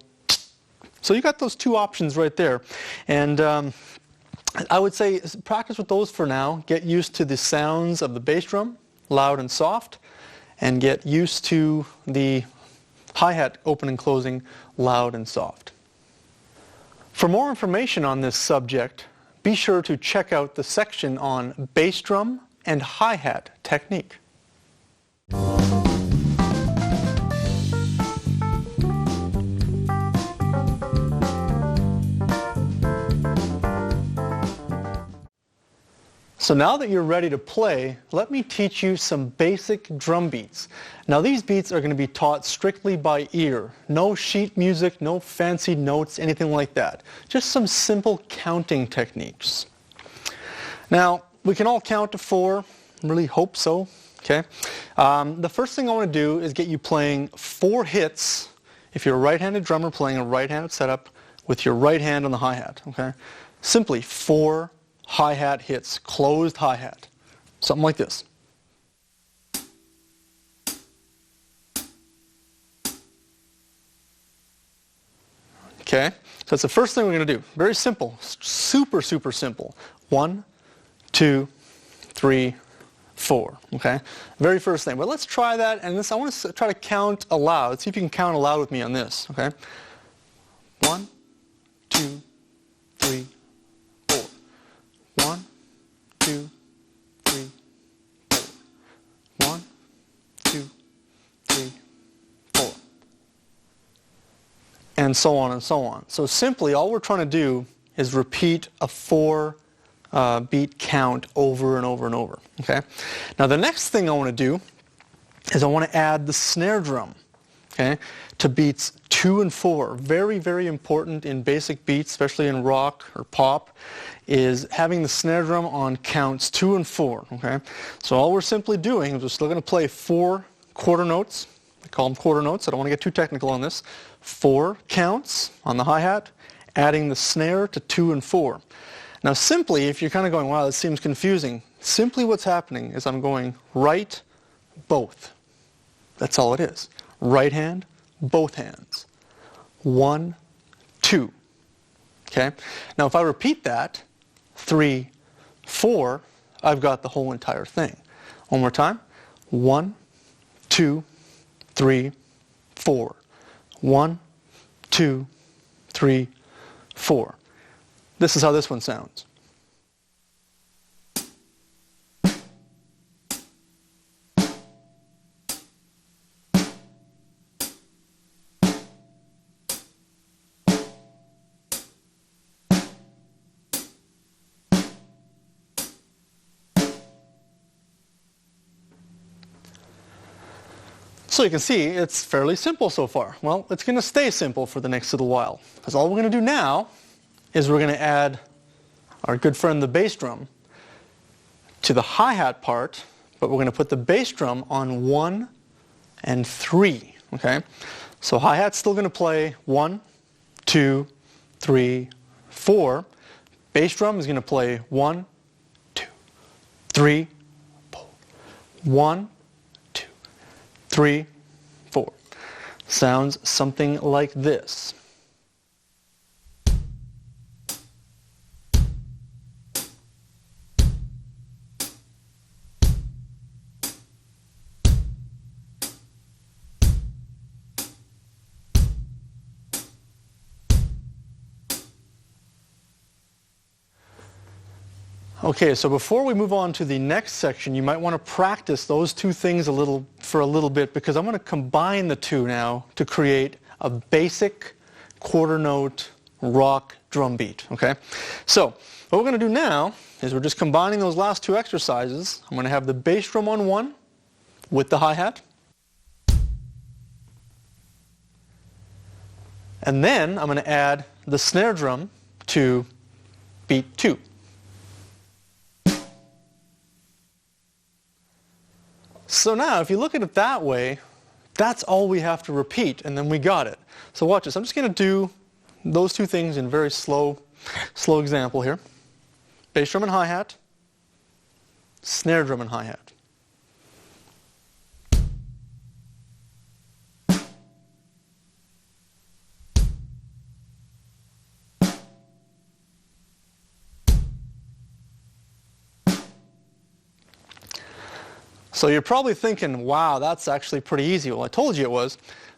Speaker 1: So you got those two options right there. And I would say practice with those for now. Get used to the sounds of the bass drum, loud and soft, and get used to the hi-hat open and closing, loud and soft. For more information on this subject, be sure to check out the section on bass drum and hi-hat technique. So now that you're ready to play, let me teach you some basic drum beats. Now these beats are going to be taught strictly by ear. No sheet music, no fancy notes, anything like that. Just some simple counting techniques. Now, we can all count to 4, really hope so, okay? The first thing I want to do is get you playing 4 hits, if you're a right-handed drummer playing a right-handed setup, with your right hand on the hi-hat, okay? Simply 4 hi-hat hits, closed hi-hat, something like this. Okay, so that's the first thing we're going to do. Very simple, super, super simple. 1, 2, 3, 4, okay? Very first thing. But let's try that, and I want to try to count aloud. See if you can count aloud with me on this, okay? 1, 2, 3, 4. 1, 2, 3, 4. 1, 2, 3, 4. And so on and so on. So simply, all we're trying to do is repeat a 4 beat count over and over and over, okay? Now the next thing I want to do is I want to add the snare drum, okay, to beats 2 and 4. Very, very important in basic beats, especially in rock or pop, is having the snare drum on counts 2 and 4, okay? So all we're simply doing is we're still going to play 4 quarter notes. We call them quarter notes. I don't want to get too technical on this. 4 counts on the hi-hat, adding the snare to 2 and 4. Now simply, if you're kind of going, wow, this seems confusing, simply what's happening is I'm going right, both. That's all it is. Right hand, both hands. 1, 2. Okay? Now if I repeat that, 3, 4, I've got the whole entire thing. One more time. 1, 2, 3, 4. 1, 2, 3, 4. This is how this one sounds. So you can see it's fairly simple so far. Well, it's going to stay simple for the next little while, because all we're going to do now is we're going to add our good friend the bass drum to the hi-hat part, but we're going to put the bass drum on 1 and 3, okay? So hi-hat's still going to play 1, 2, 3, 4. Bass drum is going to play 1, 2, 3, 4. 1, 2, 3, 4. Sounds something like this. Okay, so before we move on to the next section, you might want to practice those two things for a little bit, because I'm going to combine the two now to create a basic quarter note rock drum beat, okay? So what we're going to do now is we're just combining those last two exercises. I'm going to have the bass drum on one with the hi-hat. And then I'm going to add the snare drum to beat 2. So now, if you look at it that way, that's all we have to repeat, and then we got it. So watch this. I'm just going to do those two things in very slow example here. Bass drum and hi-hat, snare drum and hi-hat. So you're probably thinking, wow, that's actually pretty easy. Well, I told you it was.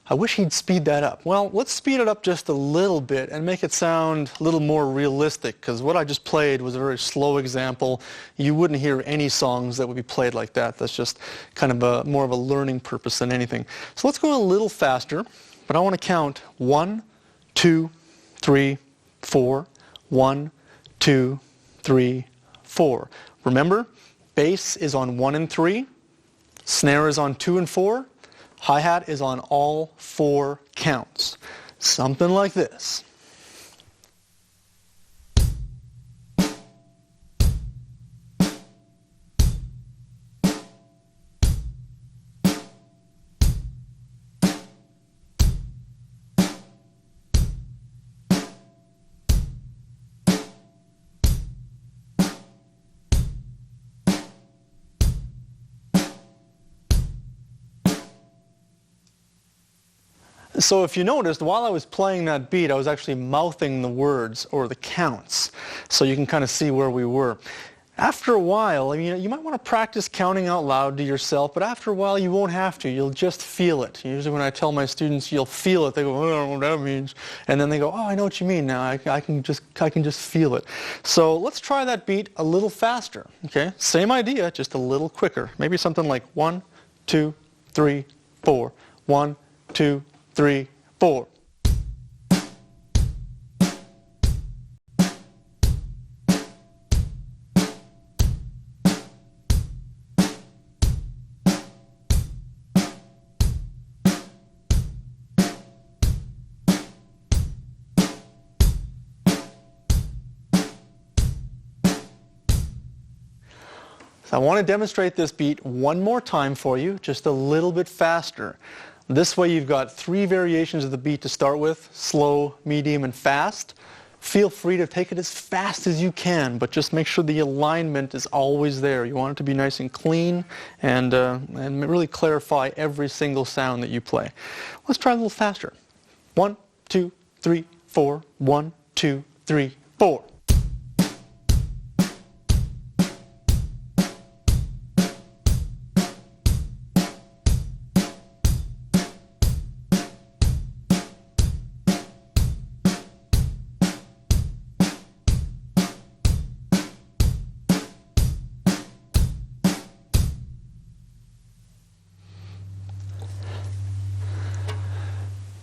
Speaker 1: I wish he'd speed that up. Well, let's speed it up just a little bit and make it sound a little more realistic, because what I just played was a very slow example. You wouldn't hear any songs that would be played like that. That's just kind of more of a learning purpose than anything. So let's go a little faster, but I want to count 1, 2, 3, 4, 1, 2, 3, 4. Remember, bass is on 1 and 3. Snare is on 2 and 4. Hi-hat is on all 4 counts. Something like this. So if you noticed, while I was playing that beat, I was actually mouthing the words or the counts, so you can kind of see where we were. After a while, I mean, you might want to practice counting out loud to yourself, but after a while you won't have to. You'll just feel it. Usually when I tell my students you'll feel it, they go, "Oh, I don't know what that means." And then they go, "Oh, I know what you mean now. I can just feel it." So let's try that beat a little faster. Okay? Same idea, just a little quicker. Maybe something like 1, 2, 3, 4. 1, 2, 3, 4. So I want to demonstrate this beat one more time for you, just a little bit faster. This way you've got 3 variations of the beat to start with: slow, medium, and fast. Feel free to take it as fast as you can, but just make sure the alignment is always there. You want it to be nice and clean and really clarify every single sound that you play. Let's try a little faster. 1, 2, 3, 4. 1, 2, 3, 4.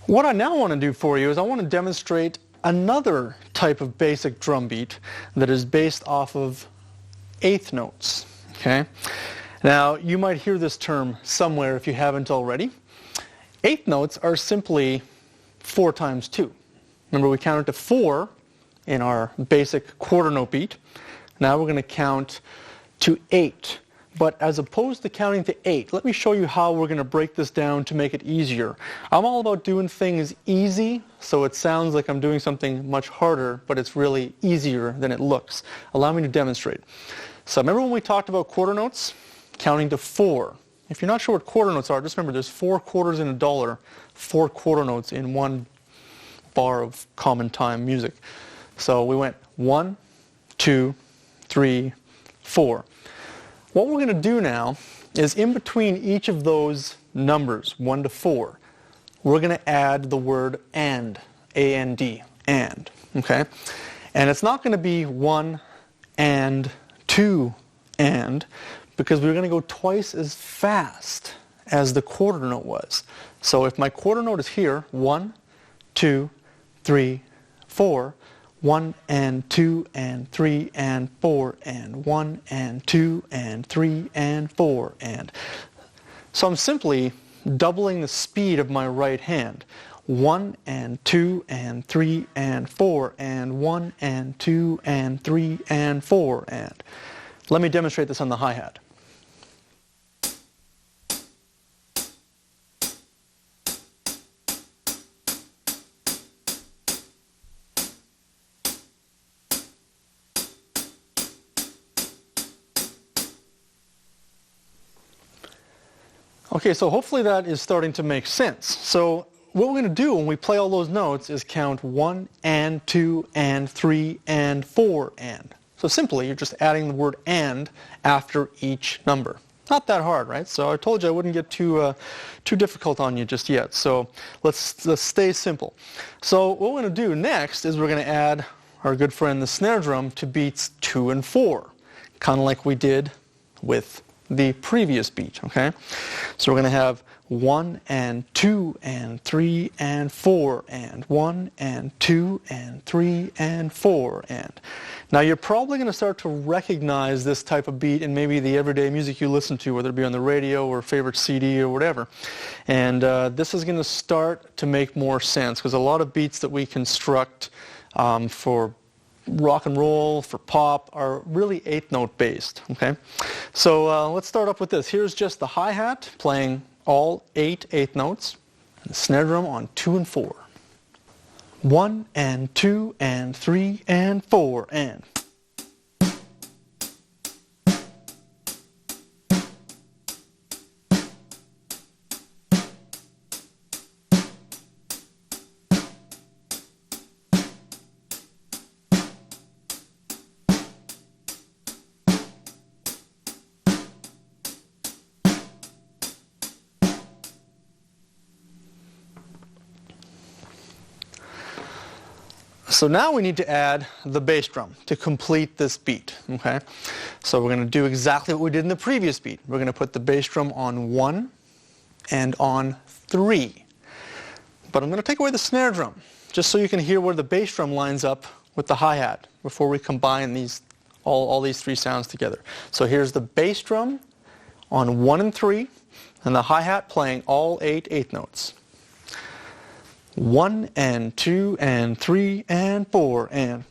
Speaker 1: What I now want to do for you is I want to demonstrate another type of basic drum beat that is based off of eighth notes. Okay? Now, you might hear this term somewhere if you haven't already. Eighth notes are simply 4 times 2. Remember, we counted to 4 in our basic quarter note beat. Now we're going to count to 8. But as opposed to counting to 8, let me show you how we're going to break this down to make it easier. I'm all about doing things easy, so it sounds like I'm doing something much harder, but it's really easier than it looks. Allow me to demonstrate. So remember when we talked about quarter notes? Counting to 4. If you're not sure what quarter notes are, just remember there's 4 quarters in a dollar, 4 quarter notes in one bar of common time music. So we went 1, 2, 3, 4. What we're going to do now is in between each of those numbers, 1 to 4, we're going to add the word and, A-N-D, and, okay? And it's not going to be 1 and 2 and, because we're going to go twice as fast as the quarter note was. So if my quarter note is here, 1, 2, 3, 4. 1 and 2 and 3 and 4 and 1 and 2 and 3 and 4 and. So I'm simply doubling the speed of my right hand. 1 and 2 and 3 and 4 and 1 and 2 and 3 and 4 and. Let me demonstrate this on the hi-hat. Okay, so hopefully that is starting to make sense. So what we're going to do when we play all those notes is count 1 and 2 and 3 and 4 and. So simply, you're just adding the word and after each number. Not that hard, right? So I told you I wouldn't get too difficult on you just yet. So let's stay simple. So what we're going to do next is we're going to add our good friend the snare drum to beats 2 and 4, kind of like we did with the previous beat, okay? So we're going to have 1 and 2 and 3 and 4 and 1 and 2 and 3 and 4 and. Now you're probably going to start to recognize this type of beat in maybe the everyday music you listen to, whether it be on the radio or favorite CD or whatever. And this is going to start to make more sense because a lot of beats that we construct for rock and roll, for pop, are really 8-note based, okay? So let's start off with this. Here's just the hi-hat playing all 8 eighth notes, and the snare drum on 2 and 4. 1 and 2 and 3 and 4 and. So now we need to add the bass drum to complete this beat, okay? So we're going to do exactly what we did in the previous beat. We're going to put the bass drum on 1 and on 3. But I'm going to take away the snare drum, just so you can hear where the bass drum lines up with the hi-hat before we combine these all these 3 sounds together. So here's the bass drum on 1 and 3, and the hi-hat playing all 8 eighth notes. 1 and 2 and 3 and 4 and.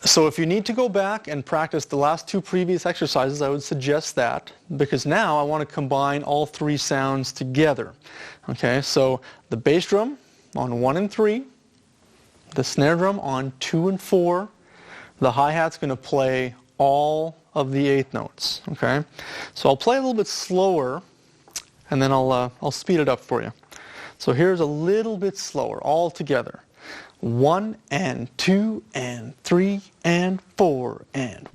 Speaker 1: So if you need to go back and practice the last 2 previous exercises, I would suggest that, because now I want to combine all 3 sounds together. Okay, so the bass drum on 1 and 3, the snare drum on 2 and 4, the hi-hat's going to play all of the 8th notes. Okay, so I'll play a little bit slower, and then I'll speed it up for you. So here's a little bit slower, all together. 1 and 2 and 3 and 4 and.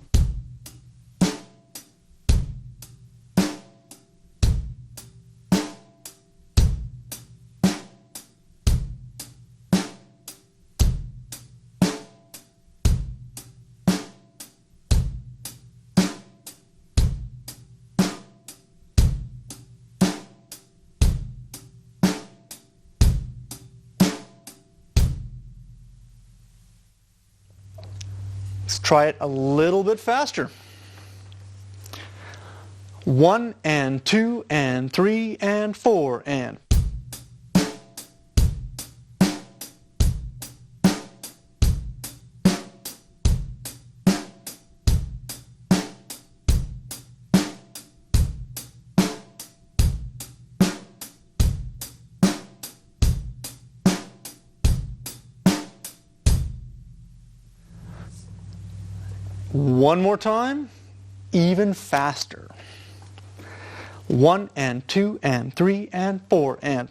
Speaker 1: Let's try it a little bit faster. 1 and 2 and 3 and 4 and. One more time, even faster. 1 and 2 and 3 and 4 and.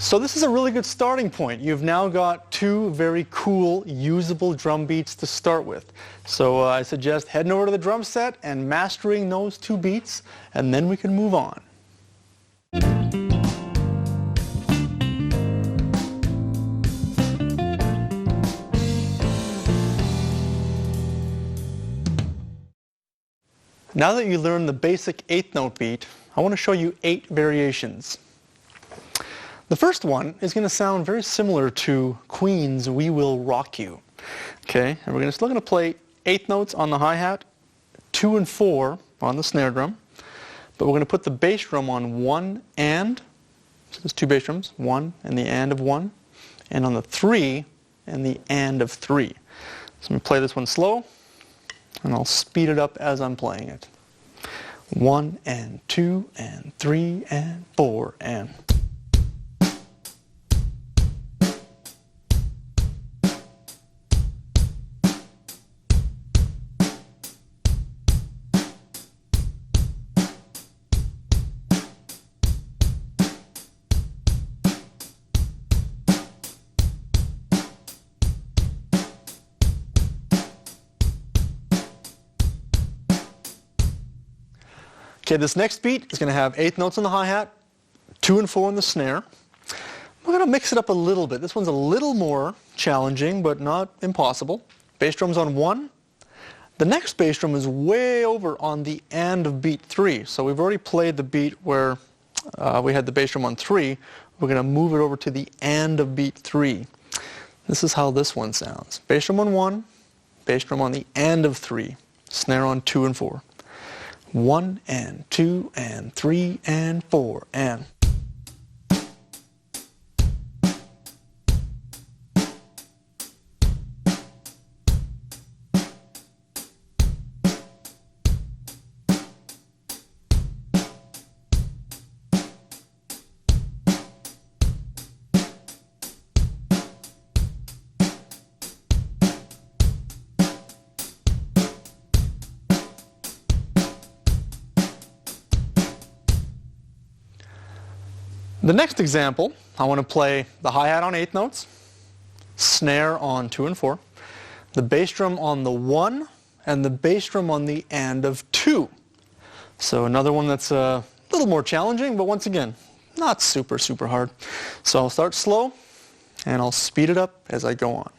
Speaker 1: So this is a really good starting point. You've now got two very cool, usable drum beats to start with. So I suggest heading over to the drum set and mastering those two beats, and then we can move on. Now that you learned the basic 8th note beat, I want to show you 8 variations. The first one is going to sound very similar to Queen's We Will Rock You. Okay, and we're still going to play 8 notes on the hi-hat, 2 and 4 on the snare drum, but we're going to put the bass drum on 1 and, so there's 2 bass drums, 1 and the and of 1, and on the 3 and the and of 3. So I'm going to play this one slow, and I'll speed it up as I'm playing it. 1 and 2 and 3 and 4 and... Okay, this next beat is going to have 8 notes on the hi-hat, 2 and 4 on the snare. We're going to mix it up a little bit. This one's a little more challenging, but not impossible. Bass drum's on 1. The next bass drum is way over on the and of beat 3. So we've already played the beat where we had the bass drum on 3. We're going to move it over to the and of beat 3. This is how this one sounds. Bass drum on 1, bass drum on the and of 3, snare on 2 and 4. 1 and 2 and 3 and 4 and... The next example, I want to play the hi-hat on 8 notes, snare on 2 and 4, the bass drum on the 1, and the bass drum on the and of 2. So another one that's a little more challenging, but once again, not super hard. So I'll start slow, and I'll speed it up as I go on.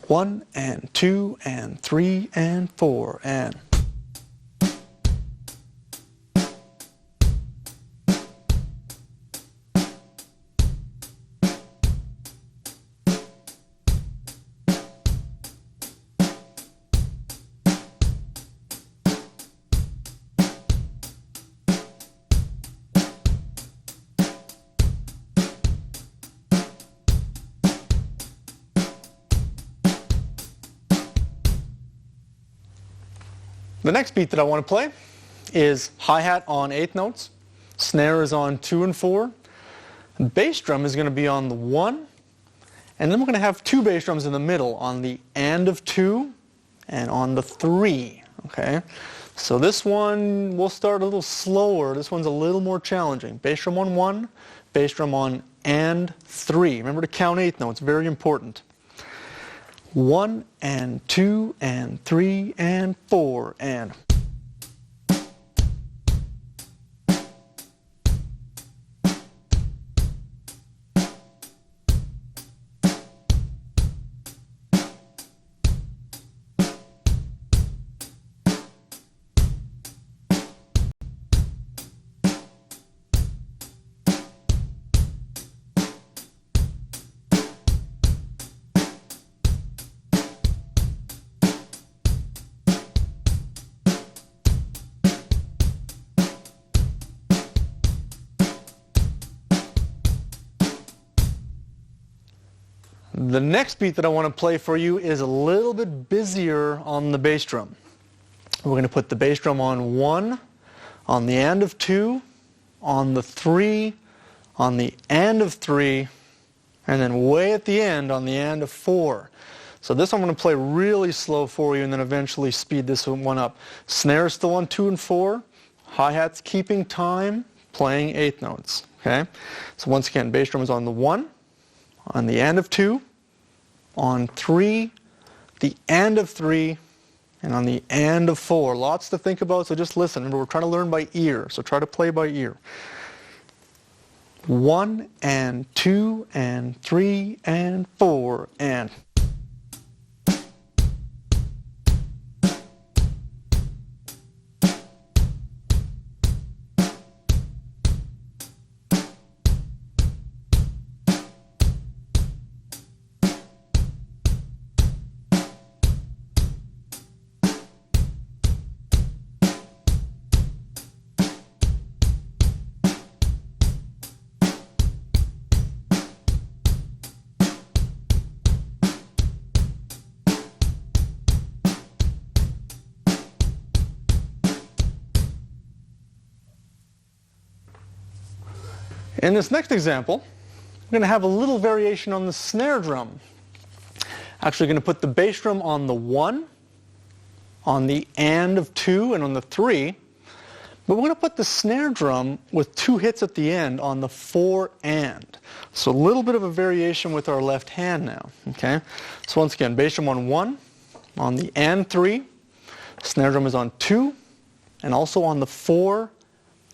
Speaker 1: 1 and 2 and 3 and 4 and... The next beat that I want to play is hi-hat on 8 notes, snare is on 2 and 4, the bass drum is going to be on the 1, and then we're going to have 2 bass drums in the middle on the and of 2 and on the 3. Okay, so this one we'll start a little slower. This one's a little more challenging. Bass drum on 1, bass drum on and 3. Remember to count 8 notes, very important. 1 and 2 and 3 and 4 and... The next beat that I want to play for you is a little bit busier on the bass drum. We're going to put the bass drum on 1, on the and of 2, on the 3, on the and of 3, and then way at the end on the and of 4. So this I'm going to play really slow for you and then eventually speed this one up. Snare is still on 2 and 4, hi-hat's keeping time, playing eighth notes. Okay? So once again, bass drum is on the 1, on the end of 2, on 3, the end of 3, and on the end of 4. Lots to think about, so just listen. Remember, we're trying to learn by ear, so try to play by ear. 1 and 2 and 3 and 4 and... In this next example, we're going to have a little variation on the snare drum. Actually going to put the bass drum on the 1, on the and of 2, and on the 3. But we're going to put the snare drum with 2 hits at the end on the 4 and. So a little bit of a variation with our left hand now. Okay? So once again, bass drum on 1, on the and 3. Snare drum is on 2, and also on the 4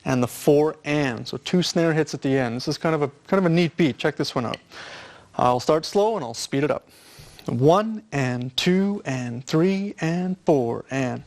Speaker 1: and the 4 and. So 2 snare hits at the end. This is kind of a neat beat. Check this one out. I'll start slow and I'll speed it up. 1 and 2 and 3 and 4 and.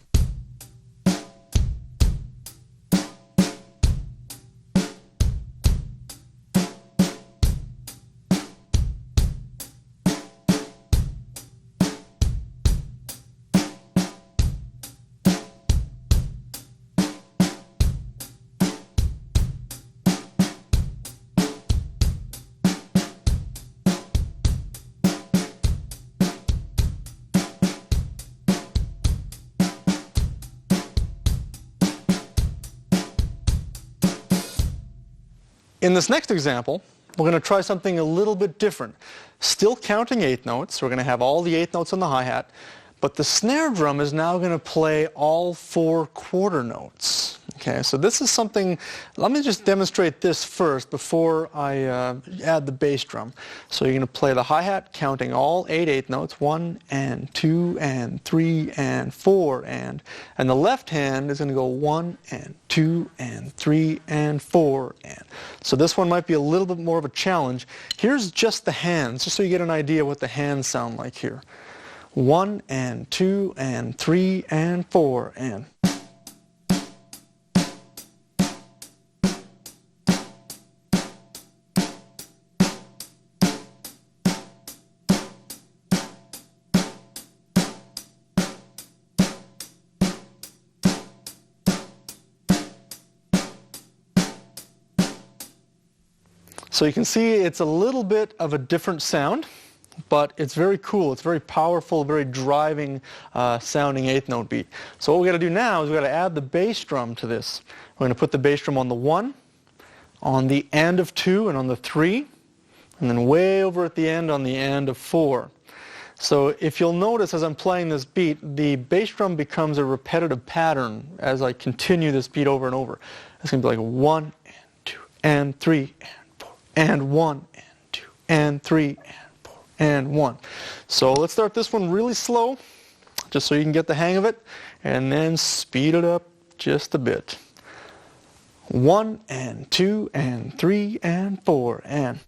Speaker 1: In this next example, we're going to try something a little bit different. Still counting eighth notes. We're going to have all the eighth notes on the hi-hat, but the snare drum is now going to play all 4 quarter notes. Okay, so this is something, let me just demonstrate this first before I add the bass drum. So you're going to play the hi-hat counting all 8 eighth notes, 1 and 2 and 3 and 4 and the left hand is going to go 1 and 2 and 3 and 4 and. So this one might be a little bit more of a challenge. Here's just the hands, just so you get an idea what the hands sound like here. 1 and 2 and 3 and 4 and. So you can see it's a little bit of a different sound, but it's very cool. It's very powerful, very driving sounding eighth note beat. So what we got to do now is we got to add the bass drum to this. We're going to put the bass drum on the 1, on the end of 2, and on the 3, and then way over at the end on the end of 4. So if you'll notice as I'm playing this beat, the bass drum becomes a repetitive pattern as I continue this beat over and over. It's going to be like 1 and 2 and 3 and and 1 and 2 and 3 and 4 and 1. So let's start this one really slow, just so you can get the hang of it, and then speed it up just a bit. 1 and 2 and 3 and 4 and.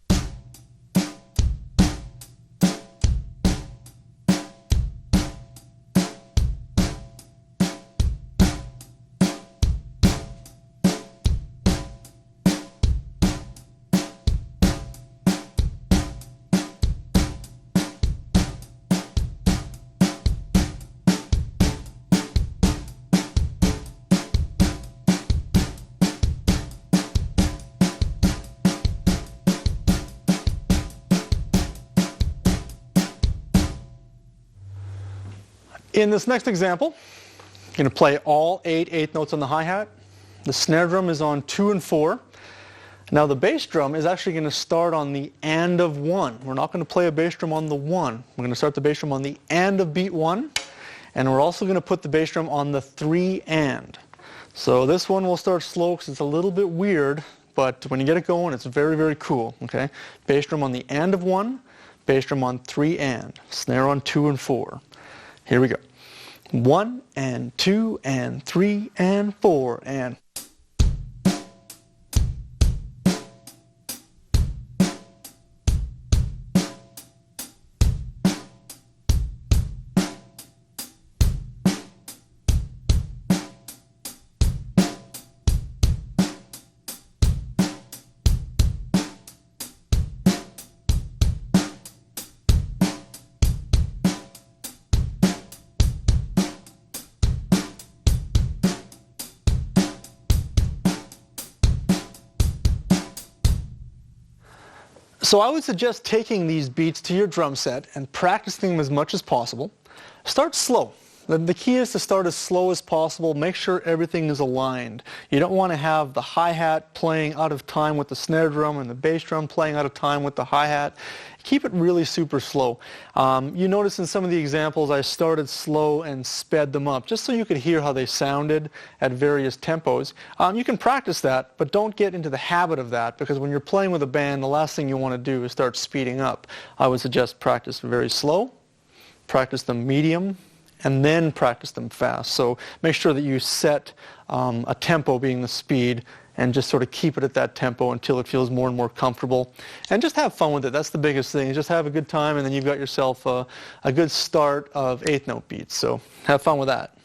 Speaker 1: In this next example, I'm going to play all 8 eighth notes on the hi-hat. The snare drum is on 2 and 4. Now the bass drum is actually going to start on the and of 1. We're not going to play a bass drum on the 1. We're going to start the bass drum on the and of beat 1, and we're also going to put the bass drum on the 3 and. So this one will start slow because it's a little bit weird, but when you get it going, it's very, very cool. Okay, bass drum on the and of 1, bass drum on 3 and, snare on 2 and 4. Here we go. 1 and 2 and 3 and 4 and. So I would suggest taking these beats to your drum set and practicing them as much as possible. Start slow. The key is to start as slow as possible. Make sure everything is aligned. You don't want to have the hi-hat playing out of time with the snare drum and the bass drum playing out of time with the hi-hat. Keep it really super slow. You notice in some of the examples I started slow and sped them up just so you could hear how they sounded at various tempos. You can practice that, but don't get into the habit of that, because when you're playing with a band, the last thing you want to do is start speeding up. I would suggest practice very slow, practice them medium, and then practice them fast. So make sure that you set a tempo being the speed and just sort of keep it at that tempo until it feels more and more comfortable. And just have fun with it. That's the biggest thing. Just have a good time, and then you've got yourself a good start of 8th note beats. So have fun with that.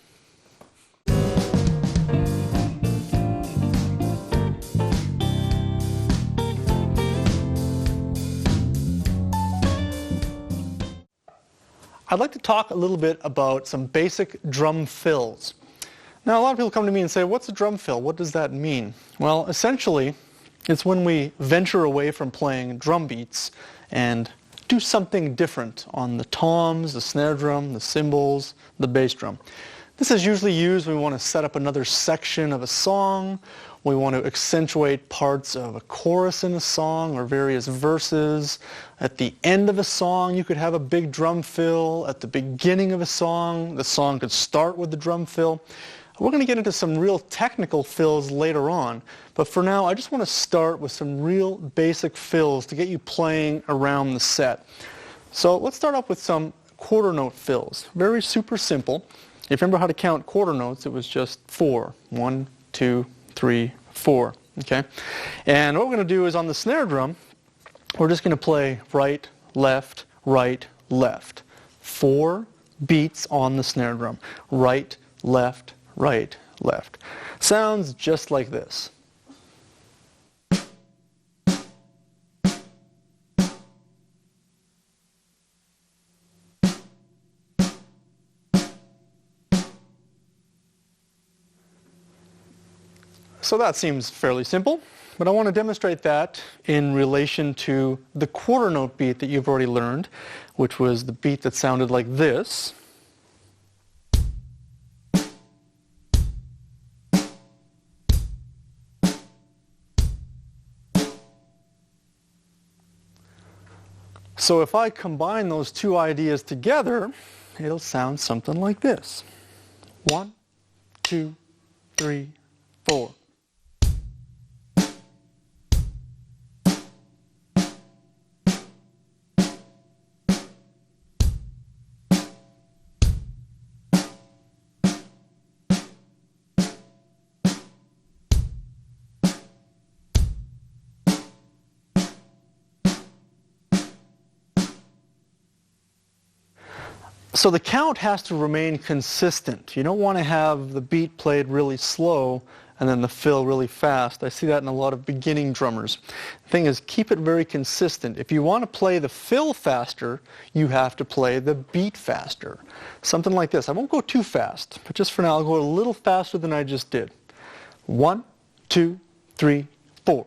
Speaker 1: I'd like to talk a little bit about some basic drum fills. Now, a lot of people come to me and say, what's a drum fill? What does that mean? Well, essentially, it's when we venture away from playing drum beats and do something different on the toms, the snare drum, the cymbals, the bass drum. This is usually used when we want to set up another section of a song. We want to accentuate parts of a chorus in a song or various verses. At the end of a song, you could have a big drum fill. At the beginning of a song, the song could start with the drum fill. We're going to get into some real technical fills later on, but for now I just want to start with some real basic fills to get you playing around the set. So let's start off with some quarter note fills. Very super simple. If you remember how to count quarter notes, it was just 4. 1, 2, 3, 4. Okay? And what we're going to do is on the snare drum, we're just going to play right, left, right, left. 4 beats on the snare drum. Right, left, right, left. Sounds just like this. So that seems fairly simple, but I want to demonstrate that in relation to the quarter note beat that you've already learned, which was the beat that sounded like this. So if I combine those two ideas together, it'll sound something like this. 1, 2, 3, 4. So the count has to remain consistent. You don't want to have the beat played really slow and then the fill really fast. I see that in a lot of beginning drummers. The thing is, keep it very consistent. If you want to play the fill faster, you have to play the beat faster. Something like this. I won't go too fast, but just for now I'll go a little faster than I just did. 1, 2, 3, 4.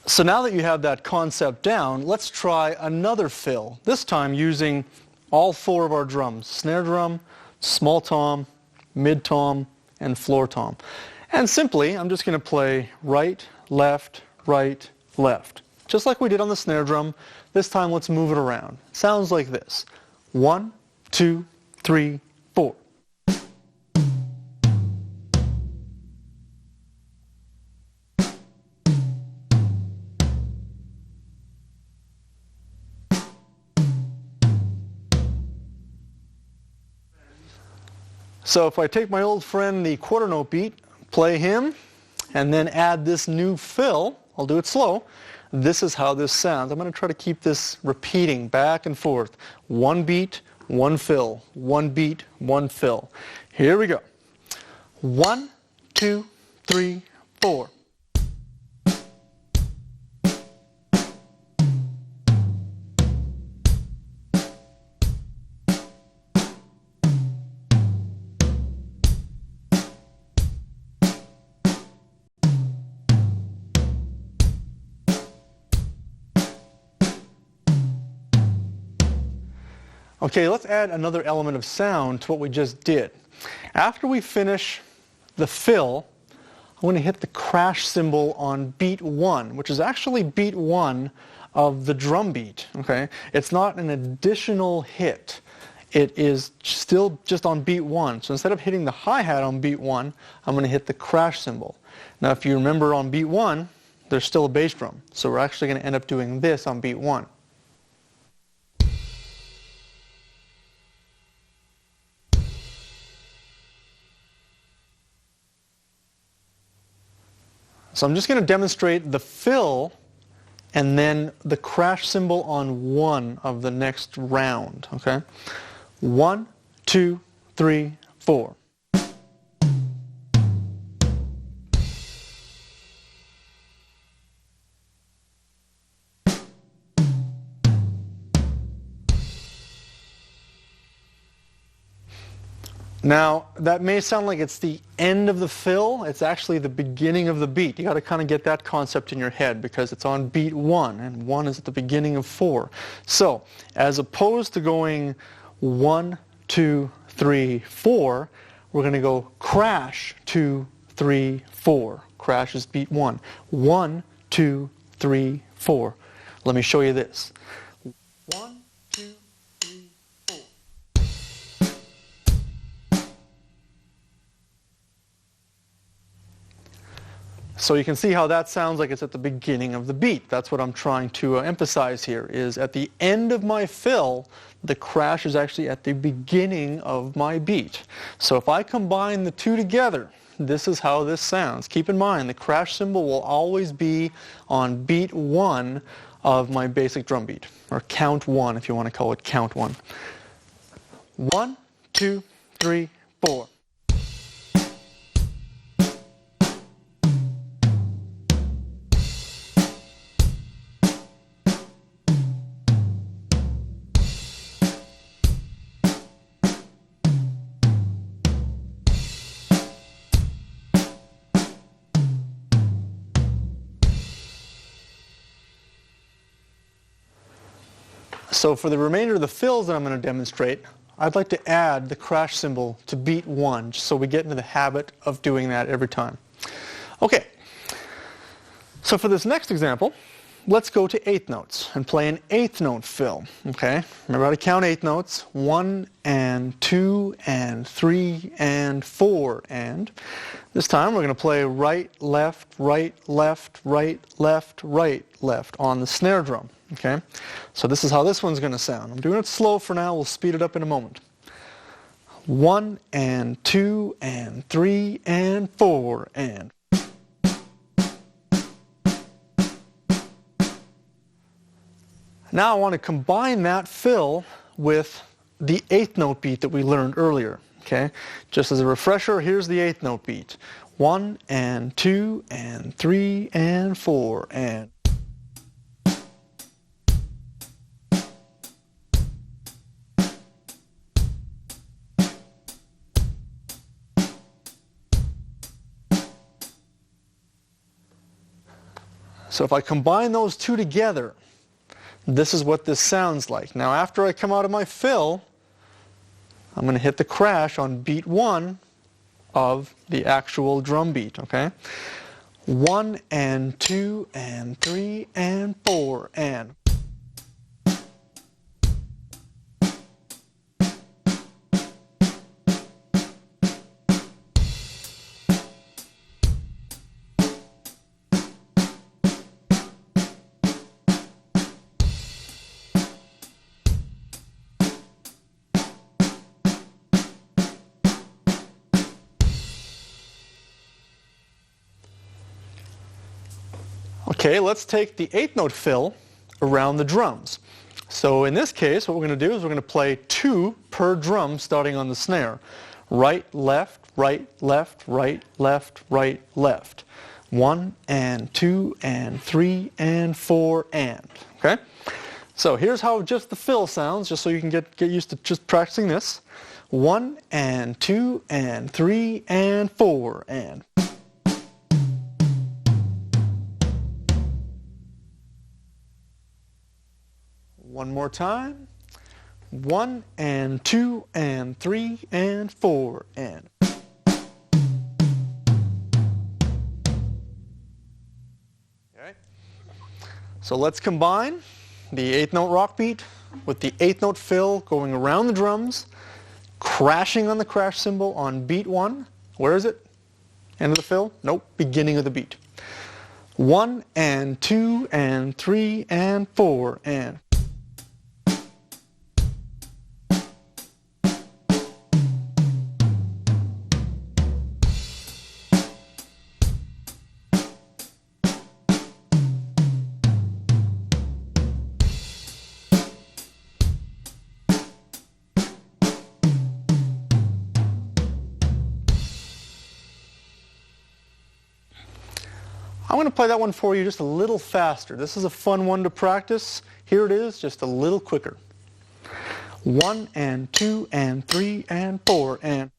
Speaker 1: So now that you have that concept down, let's try another fill, this time using all 4 of our drums: snare drum, small tom, mid tom, and floor tom. And simply, I'm just going to play right, left, just like we did on the snare drum. This time, let's move it around. Sounds like this. 1, 2, 3, 4. So if I take my old friend, the quarter note beat, play him, and then add this new fill, I'll do it slow, this is how this sounds. I'm going to try to keep this repeating back and forth. One beat, one fill, one beat, one fill. Here we go. 1, 2, 3, 4. Okay, let's add another element of sound to what we just did. After we finish the fill, I'm going to hit the crash cymbal on beat 1, which is actually beat 1 of the drum beat. Okay, it's not an additional hit. It is still just on beat 1. So instead of hitting the hi-hat on beat 1, I'm going to hit the crash cymbal. Now if you remember on beat 1, there's still a bass drum. So we're actually going to end up doing this on beat 1. So I'm just going to demonstrate the fill and then the crash cymbal on 1 of the next round. Okay? 1, 2, 3, 4. Now, that may sound like it's the end of the fill. It's actually the beginning of the beat. You got to kind of get that concept in your head because it's on beat 1, and 1 is at the beginning of 4. So, as opposed to going 1, 2, 3, 4, we're going to go crash 2, 3, 4. Crash is beat 1. 1, 2, 3, 4. Let me show you this. 1, 2, 3, 4. So you can see how that sounds like it's at the beginning of the beat. That's what I'm trying to emphasize here, is at the end of my fill, the crash is actually at the beginning of my beat. So if I combine the two together, this is how this sounds. Keep in mind, the crash cymbal will always be on beat 1 of my basic drum beat, or count 1 if you want to call it count 1. 1, 2, 3, 4. So for the remainder of the fills that I'm going to demonstrate, I'd like to add the crash cymbal to beat 1, just so we get into the habit of doing that every time. Okay, so for this next example, let's go to 8th notes and play an 8th note fill. Okay, remember how to count 8 notes. 1 and 2 and 3 and 4 and. This time we're going to play right, left, right, left, right, left, right, left on the snare drum. Okay, so this is how this one's going to sound. I'm doing it slow for now. We'll speed it up in a moment. 1 and 2 and 3 and 4 and. Now I want to combine that fill with the 8th note beat that we learned earlier. Okay, just as a refresher, here's the 8th note beat. 1 and 2 and 3 and 4 and. So if I combine those two together, this is what this sounds like. Now after I come out of my fill, I'm going to hit the crash on beat 1 of the actual drum beat, okay? 1 and 2 and 3 and 4 and. Okay, let's take the 8th note fill around the drums. So in this case, what we're going to do is we're going to play 2 per drum starting on the snare. Right, left, right, left, right, left, right, left. 1 and 2 and 3 and 4 and. Okay? So here's how just the fill sounds, just so you can get used to just practicing this. 1 and 2 and 3 and 4 and. One more time. 1 and 2 and 3 and 4 and. Okay. So let's combine the 8th note rock beat with the 8th note fill going around the drums, crashing on the crash cymbal on beat 1. Where is it? End of the fill? Nope, beginning of the beat. 1 and 2 and 3 and 4 and. I'm going to play that one for you just a little faster. This is a fun one to practice. Here it is, just a little quicker. 1 and 2 and 3 and 4 and.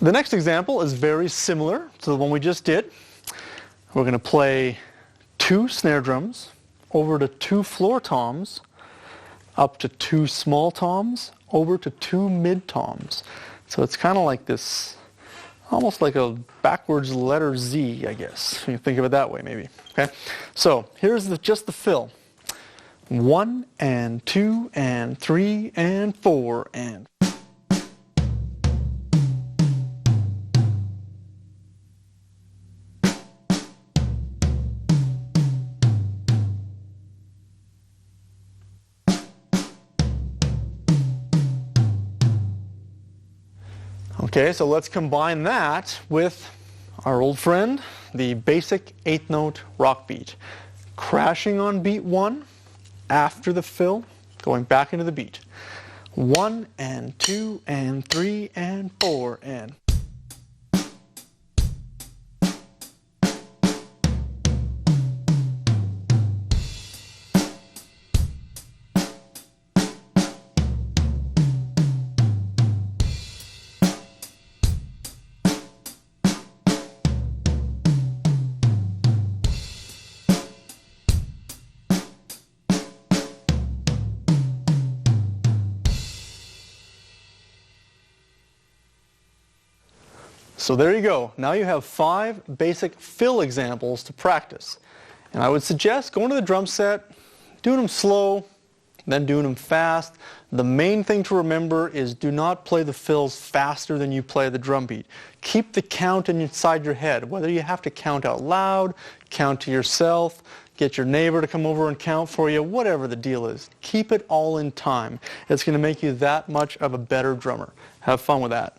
Speaker 1: The next example is very similar to the one we just did. We're going to play 2 snare drums over to 2 floor toms, up to 2 small toms, over to 2 mid toms. So it's kind of like this, almost like a backwards letter Z, I guess. You think of it that way, maybe. Okay. So here's just the fill. 1 and 2 and 3 and 4 and. Okay, so let's combine that with our old friend, the basic 8th note rock beat. Crashing on beat 1, after the fill, going back into the beat. 1 and 2 and 3 and 4 and. So there you go. Now you have 5 basic fill examples to practice. And I would suggest going to the drum set, doing them slow, then doing them fast. The main thing to remember is do not play the fills faster than you play the drum beat. Keep the count inside your head, whether you have to count out loud, count to yourself, get your neighbor to come over and count for you, whatever the deal is. Keep it all in time. It's going to make you that much of a better drummer. Have fun with that.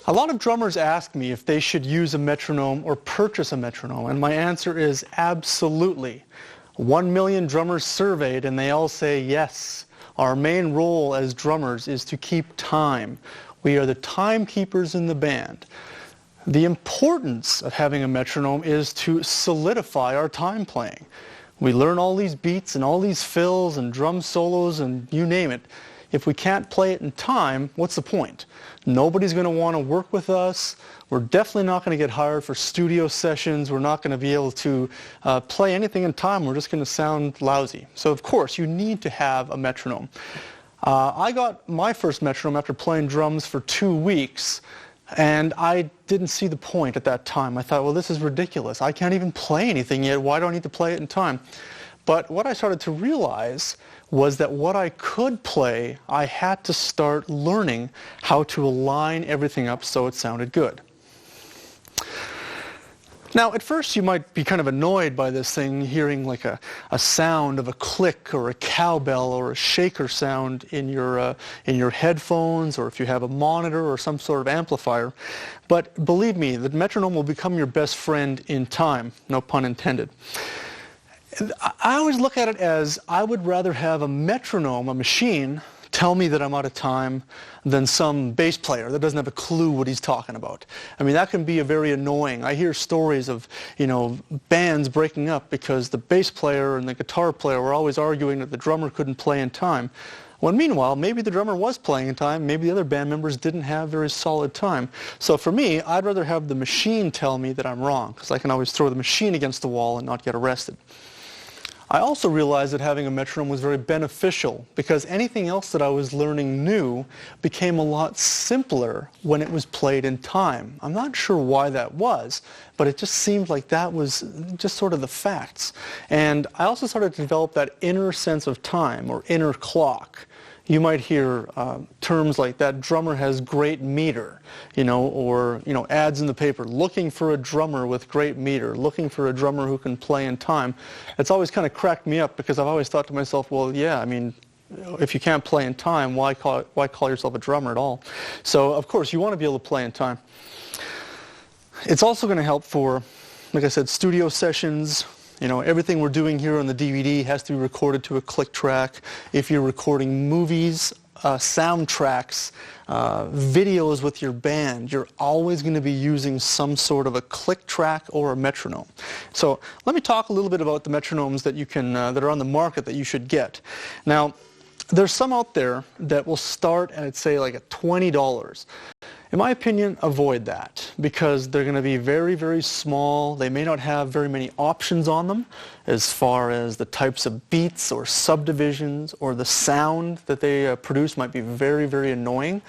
Speaker 1: A lot of drummers ask me if they should use a metronome or purchase a metronome, and my answer is absolutely. 1 million drummers surveyed, and they all say yes. Our main role as drummers is to keep time. We are the timekeepers in the band. The importance of having a metronome is to solidify our time playing. We learn all these beats and all these fills and drum solos and you name it. If we can't play it in time, what's the point? Nobody's going to want to work with us. We're definitely not going to get hired for studio sessions. We're not going to be able to play anything in time. We're just going to sound lousy. So of course, you need to have a metronome. I got my first metronome after playing drums for 2 weeks, and I didn't see the point at that time. I thought, well, this is ridiculous. I can't even play anything yet. Why do I need to play it in time? But what I started to realize was that what I could play, I had to start learning how to align everything up so it sounded good. Now, at first you might be kind of annoyed by this thing, hearing like a sound of a click or a cowbell or a shaker sound in your headphones, or if you have a monitor or some sort of amplifier. But believe me, the metronome will become your best friend in time, no pun intended. I always look at it as I would rather have a metronome, a machine, tell me that I'm out of time than some bass player that doesn't have a clue what he's talking about. I mean, that can be very annoying. I hear stories of, bands breaking up because the bass player and the guitar player were always arguing that the drummer couldn't play in time. When meanwhile, maybe the drummer was playing in time, maybe the other band members didn't have very solid time. So for me, I'd rather have the machine tell me that I'm wrong, because I can always throw the machine against the wall and not get arrested. I also realized that having a metronome was very beneficial, because anything else that I was learning new became a lot simpler when it was played in time. I'm not sure why that was, but it just seemed like that was just sort of the facts. And I also started to develop that inner sense of time, or inner clock. You might hear terms like that drummer has great meter, or ads in the paper, looking for a drummer with great meter, looking for a drummer who can play in time. It's always kind of cracked me up, because I've always thought to myself, well, yeah, I mean, if you can't play in time, why call yourself a drummer at all? So, of course, you want to be able to play in time. It's also going to help for, like I said, studio sessions. Everything we're doing here on the DVD has to be recorded to a click track. If you're recording movies, soundtracks, videos with your band, you're always going to be using some sort of a click track or a metronome. So let me talk a little bit about the metronomes that you can, that are on the market that you should get. Now, there's some out there that will start at, say, like at $20. In my opinion, avoid that, because they're going to be very, very small. They may not have very many options on them as far as the types of beats or subdivisions, or the sound that they produce might be very, very annoying.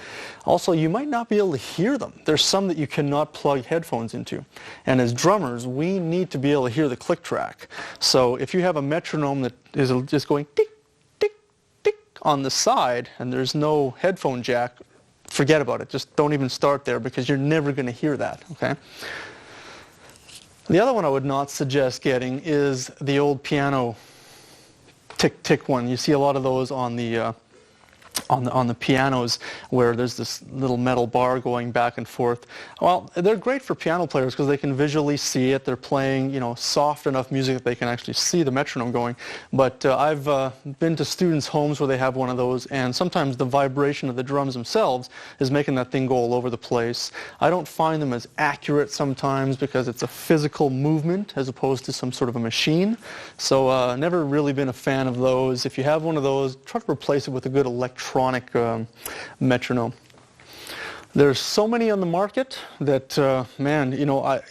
Speaker 1: Also, you might not be able to hear them. There's some that you cannot plug headphones into. And as drummers, we need to be able to hear the click track. So if you have a metronome that is just going tick, tick, tick on the side, and there's no headphone jack, forget about it. Just don't even start there, because you're never going to hear that, okay? The other one I would not suggest getting is the old piano tick-tick one. You see a lot of those on the pianos, where there's this little metal bar going back and forth. Well, they're great for piano players because they can visually see it. They're playing, soft enough music that they can actually see the metronome going. But I've been to students' homes where they have one of those, and sometimes the vibration of the drums themselves is making that thing go all over the place. I don't find them as accurate sometimes, because it's a physical movement as opposed to some sort of a machine. So never really been a fan of those. If you have one of those, try to replace it with a good electronic metronome. There's so many on the market that,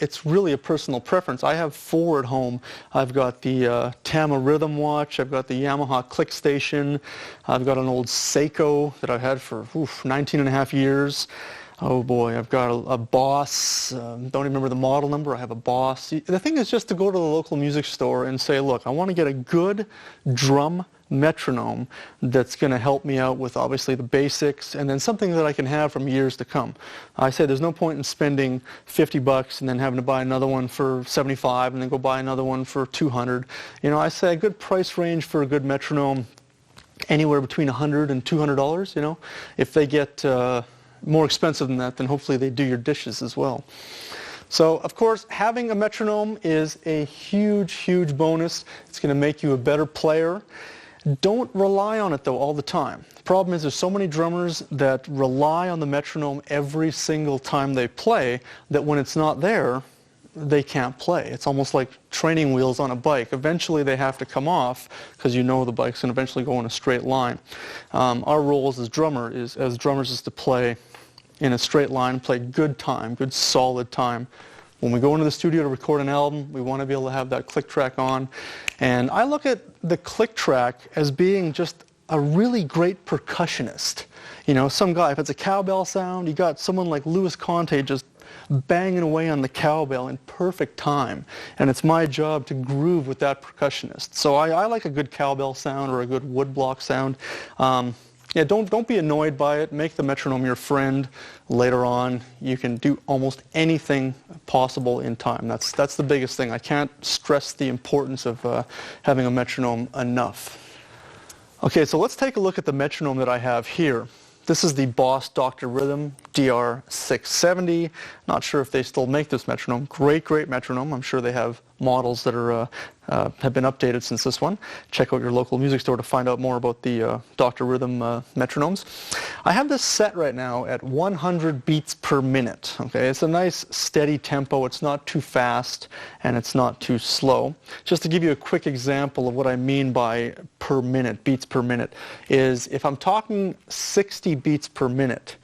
Speaker 1: it's really a personal preference. I have 4 at home. I've got the Tama Rhythm Watch. I've got the Yamaha Click Station. I've got an old Seiko that I've had for 19 and a half years. Oh boy, I've got a Boss. Don't even remember the model number. I have a Boss. The thing is just to go to the local music store and say, look, I want to get a good drum metronome that's going to help me out with obviously the basics, and then something that I can have from years to come. I say there's no point in spending $50 and then having to buy another one for $75 and then go buy another one for $200. I say a good price range for a good metronome, anywhere between $100 and $200. If they get more expensive than that, then hopefully they do your dishes as well. So, of course, having a metronome is a huge, huge bonus. It's going to make you a better player. Don't rely on it, though, all the time. The problem is there's so many drummers that rely on the metronome every single time they play that when it's not there, they can't play. It's almost like training wheels on a bike. Eventually they have to come off because you know the bike's going to eventually go in a straight line. Our role as drummers is to play in a straight line, play good time, good solid time. When we go into the studio to record an album, we want to be able to have that click track on. And I look at the click track as being just a really great percussionist. You know, some guy, if it's a cowbell sound, you got someone like Louis Conte just banging away on the cowbell in perfect time. And it's my job to groove with that percussionist. So I like a good cowbell sound or a good woodblock sound. Yeah, don't be annoyed by it. Make the metronome your friend. Later on, you can do almost anything possible in time. That's the biggest thing. I can't stress the importance of having a metronome enough. Okay, so let's take a look at the metronome that I have here. This is the Boss Dr. Rhythm DR670. Not sure if they still make this metronome. Great, great metronome. I'm sure they have models that are have been updated since this one. Check out your local music store to find out more about the Dr. Rhythm metronomes. I have this set right now at 100 beats per minute. Okay, it's a nice steady tempo. It's not too fast and it's not too slow. Just to give you a quick example of what I mean by per minute, beats per minute, is if I'm talking 60 beats per minute,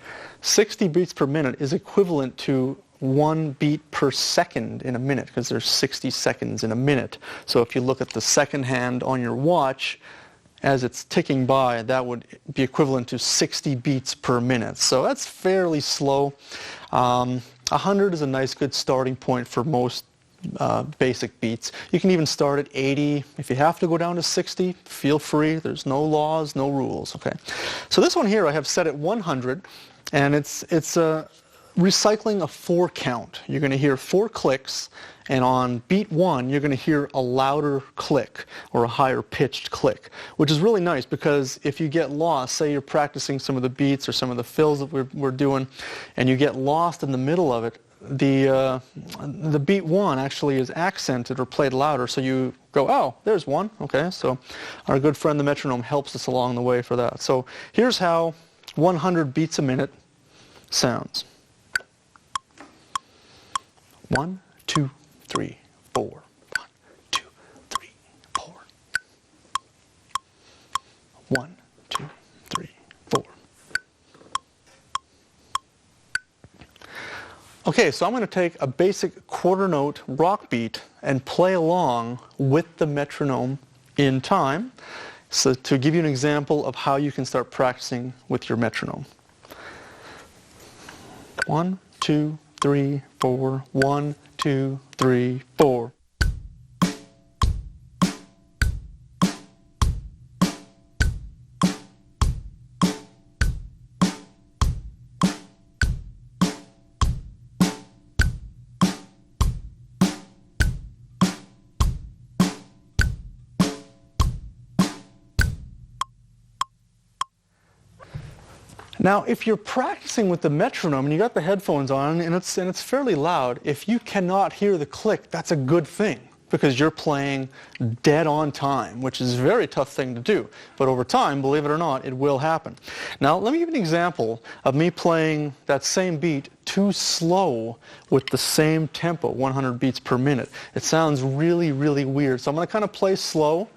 Speaker 1: 60 beats per minute is equivalent to 1 beat per second in a minute, because there's 60 seconds in a minute. So if you look at the second hand on your watch, as it's ticking by, that would be equivalent to 60 beats per minute. So that's fairly slow. 100 is a nice good starting point for most basic beats. You can even start at 80. If you have to go down to 60, feel free. There's no laws, no rules. Okay. So this one here I have set at 100, and it's recycling a 4 count. You're going to hear 4 clicks, and on beat 1 you're going to hear a louder click or a higher pitched click, which is really nice because if you get lost, say you're practicing some of the beats or some of the fills that we're doing, and you get lost in the middle of it, the beat 1 actually is accented or played louder, so you go, oh, there's 1. Okay, so our good friend the metronome helps us along the way for that. So here's how 100 beats a minute sounds. 1, 2, 3, 4. 1, 2, 3, 4. 1, 2, 3, 4. Okay, so I'm going to take a basic quarter note rock beat and play along with the metronome in time, so to give you an example of how you can start practicing with your metronome. 1, 2, 3, 4. 1, 2, 3, 4. Now, if you're practicing with the metronome and you got the headphones on and it's fairly loud, if you cannot hear the click, that's a good thing because you're playing dead on time, which is a very tough thing to do. But over time, believe it or not, it will happen. Now, let me give you an example of me playing that same beat too slow with the same tempo, 100 beats per minute. It sounds really, really weird. So I'm going to kind of play slow,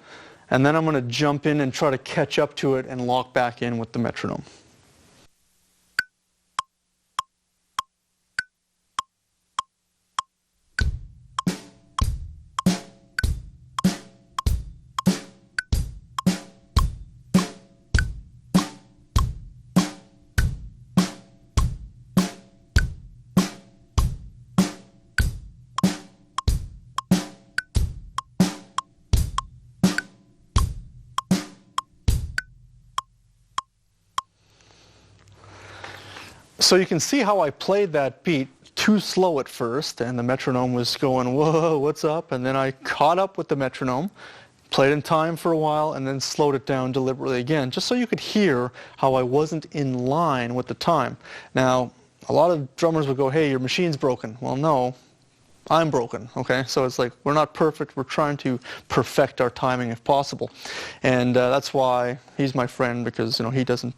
Speaker 1: and then I'm going to jump in and try to catch up to it and lock back in with the metronome. So you can see how I played that beat too slow at first, and the metronome was going, whoa, what's up? And then I caught up with the metronome, played in time for a while, and then slowed it down deliberately again, just so you could hear how I wasn't in line with the time. Now, a lot of drummers would go, hey, your machine's broken. Well, no, I'm broken, okay? So it's like we're not perfect. We're trying to perfect our timing if possible. And that's why he's my friend, because he doesn't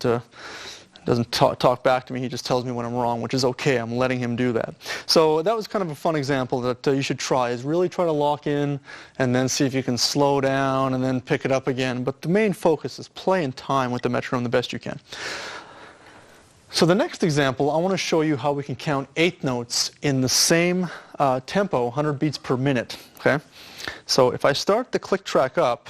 Speaker 1: talk back to me. He just tells me when I'm wrong, which is okay. I'm letting him do that. So that was kind of a fun example that you should try, is really try to lock in and then see if you can slow down and then pick it up again. But the main focus is play in time with the metronome the best you can. So the next example, I want to show you how we can count 8 notes in the same tempo, 100 beats per minute. Okay? So if I start the click track up,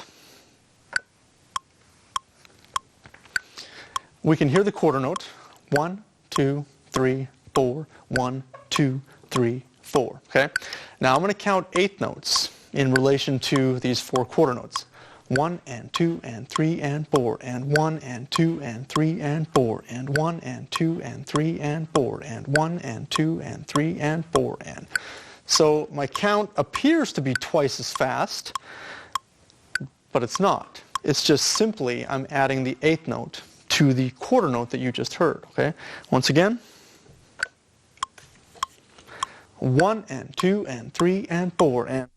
Speaker 1: we can hear the quarter note. 1, 2, 3, 4. 1, 2, 3, 4. Okay? Now I'm going to count 8 notes in relation to these 4 quarter notes. 1 and 2 and 3 and 4 and 1 and 2 and 3 and 4 and 1 and 2 and 3 and 4 and 1 and 2 and 3 and 4 and. So my count appears to be twice as fast, but it's not. It's just simply I'm adding the 8th note to the quarter note that you just heard. Okay? Once again. 1 and 2 and 3 and 4 and.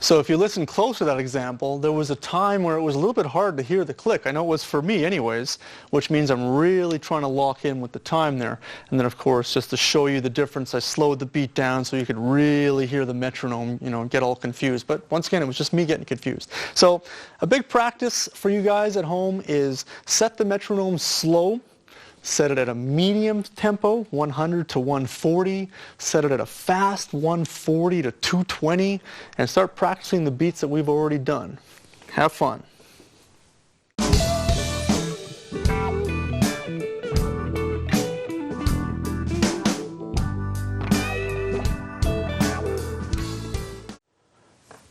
Speaker 1: So if you listen close to that example, there was a time where it was a little bit hard to hear the click. I know it was for me anyways, which means I'm really trying to lock in with the time there. And then of course, just to show you the difference, I slowed the beat down so you could really hear the metronome, get all confused. But once again, it was just me getting confused. So a big practice for you guys at home is set the metronome slow. Set it at a medium tempo, 100 to 140. Set it at a fast, 140 to 220. And start practicing the beats that we've already done. Have fun.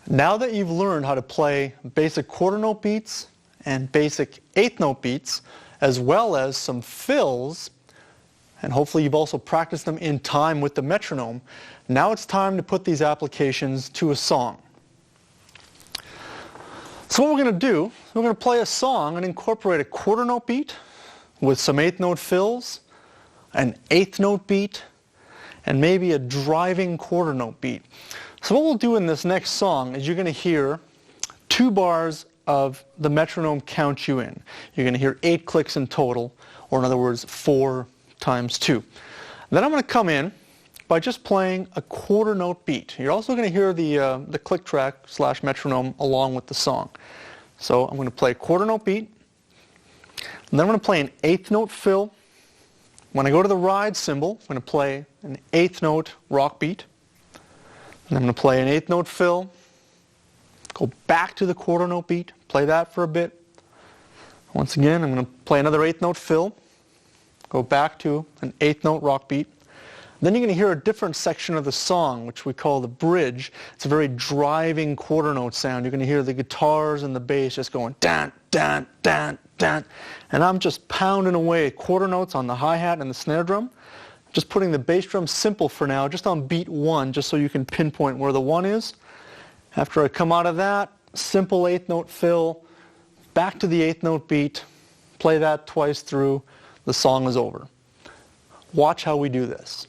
Speaker 1: Now that you've learned how to play basic quarter note beats and basic 8th note beats, as well as some fills, and hopefully you've also practiced them in time with the metronome, now it's time to put these applications to a song. So what we're going to do, we're going to play a song and incorporate a quarter note beat with some 8th note fills, an 8th note beat, and maybe a driving quarter note beat. So what we'll do in this next song is you're going to hear 2 bars of the metronome count you in. You're going to hear 8 clicks in total, or in other words, 4 times 2. Then I'm going to come in by just playing a quarter note beat. You're also going to hear the click track / metronome along with the song. So I'm going to play a quarter note beat, and then I'm going to play an 8th note fill. When I go to the ride cymbal, I'm going to play an 8th note rock beat, and I'm going to play an 8th note fill, go back to the quarter note beat, play that for a bit. Once again, I'm going to play another 8th note fill, go back to an 8th note rock beat. Then you're going to hear a different section of the song, which we call the bridge. It's a very driving quarter note sound. You're going to hear the guitars and the bass just going dan, dan, dan, dan. And I'm just pounding away quarter notes on the hi-hat and the snare drum. Just putting the bass drum simple for now, just on beat 1, just so you can pinpoint where the 1 is. After I come out of that, simple 8th note fill, back to the 8th note beat, play that twice through, the song is over. Watch how we do this.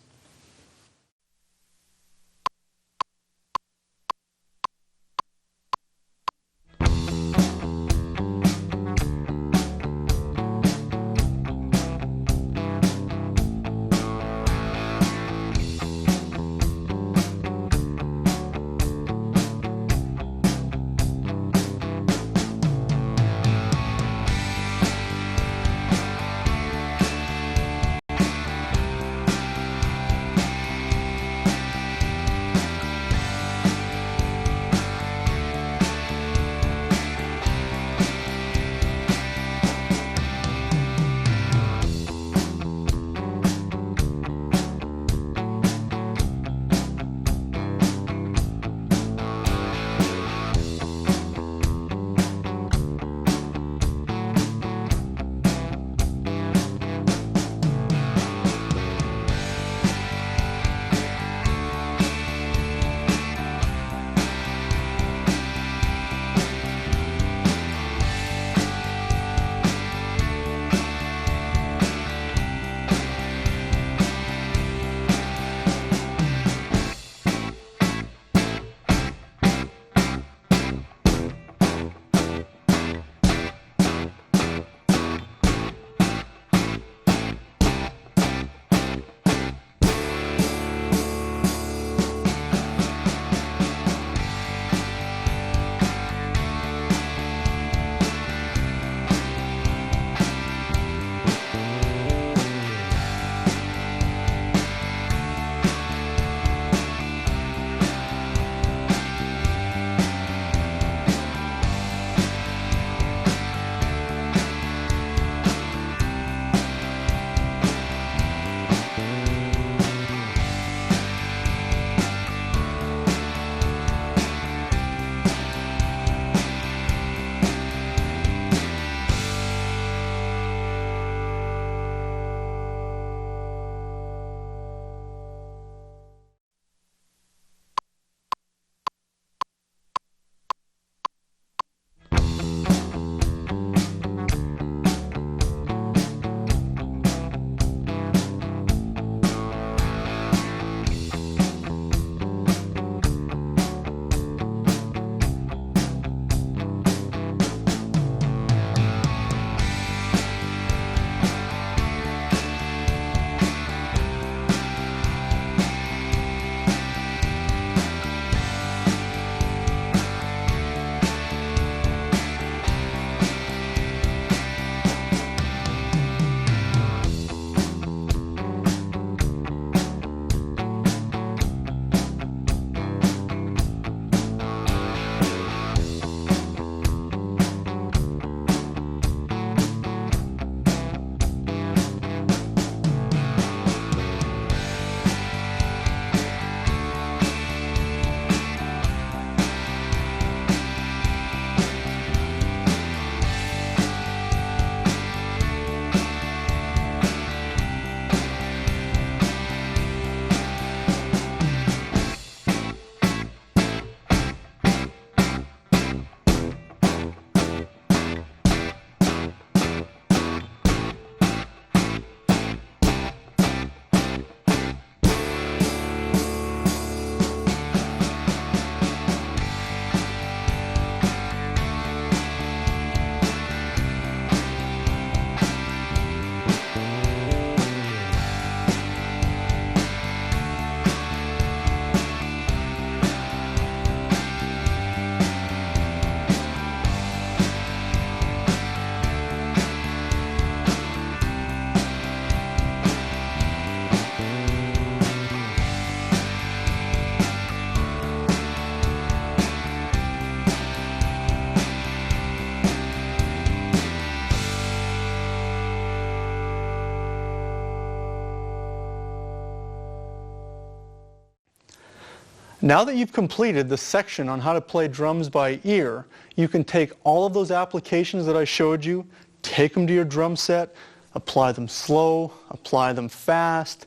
Speaker 1: Now that you've completed the section on how to play drums by ear, you can take all of those applications that I showed you, take them to your drum set, apply them slow, apply them fast,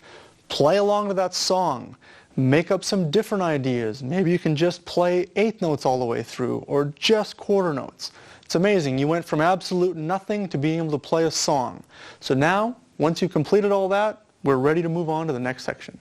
Speaker 1: play along to that song, make up some different ideas. Maybe you can just play eighth notes all the way through, or just quarter notes. It's amazing. You went from absolute nothing to being able to play a song. So now, once you've completed all that, we're ready to move on to the next section.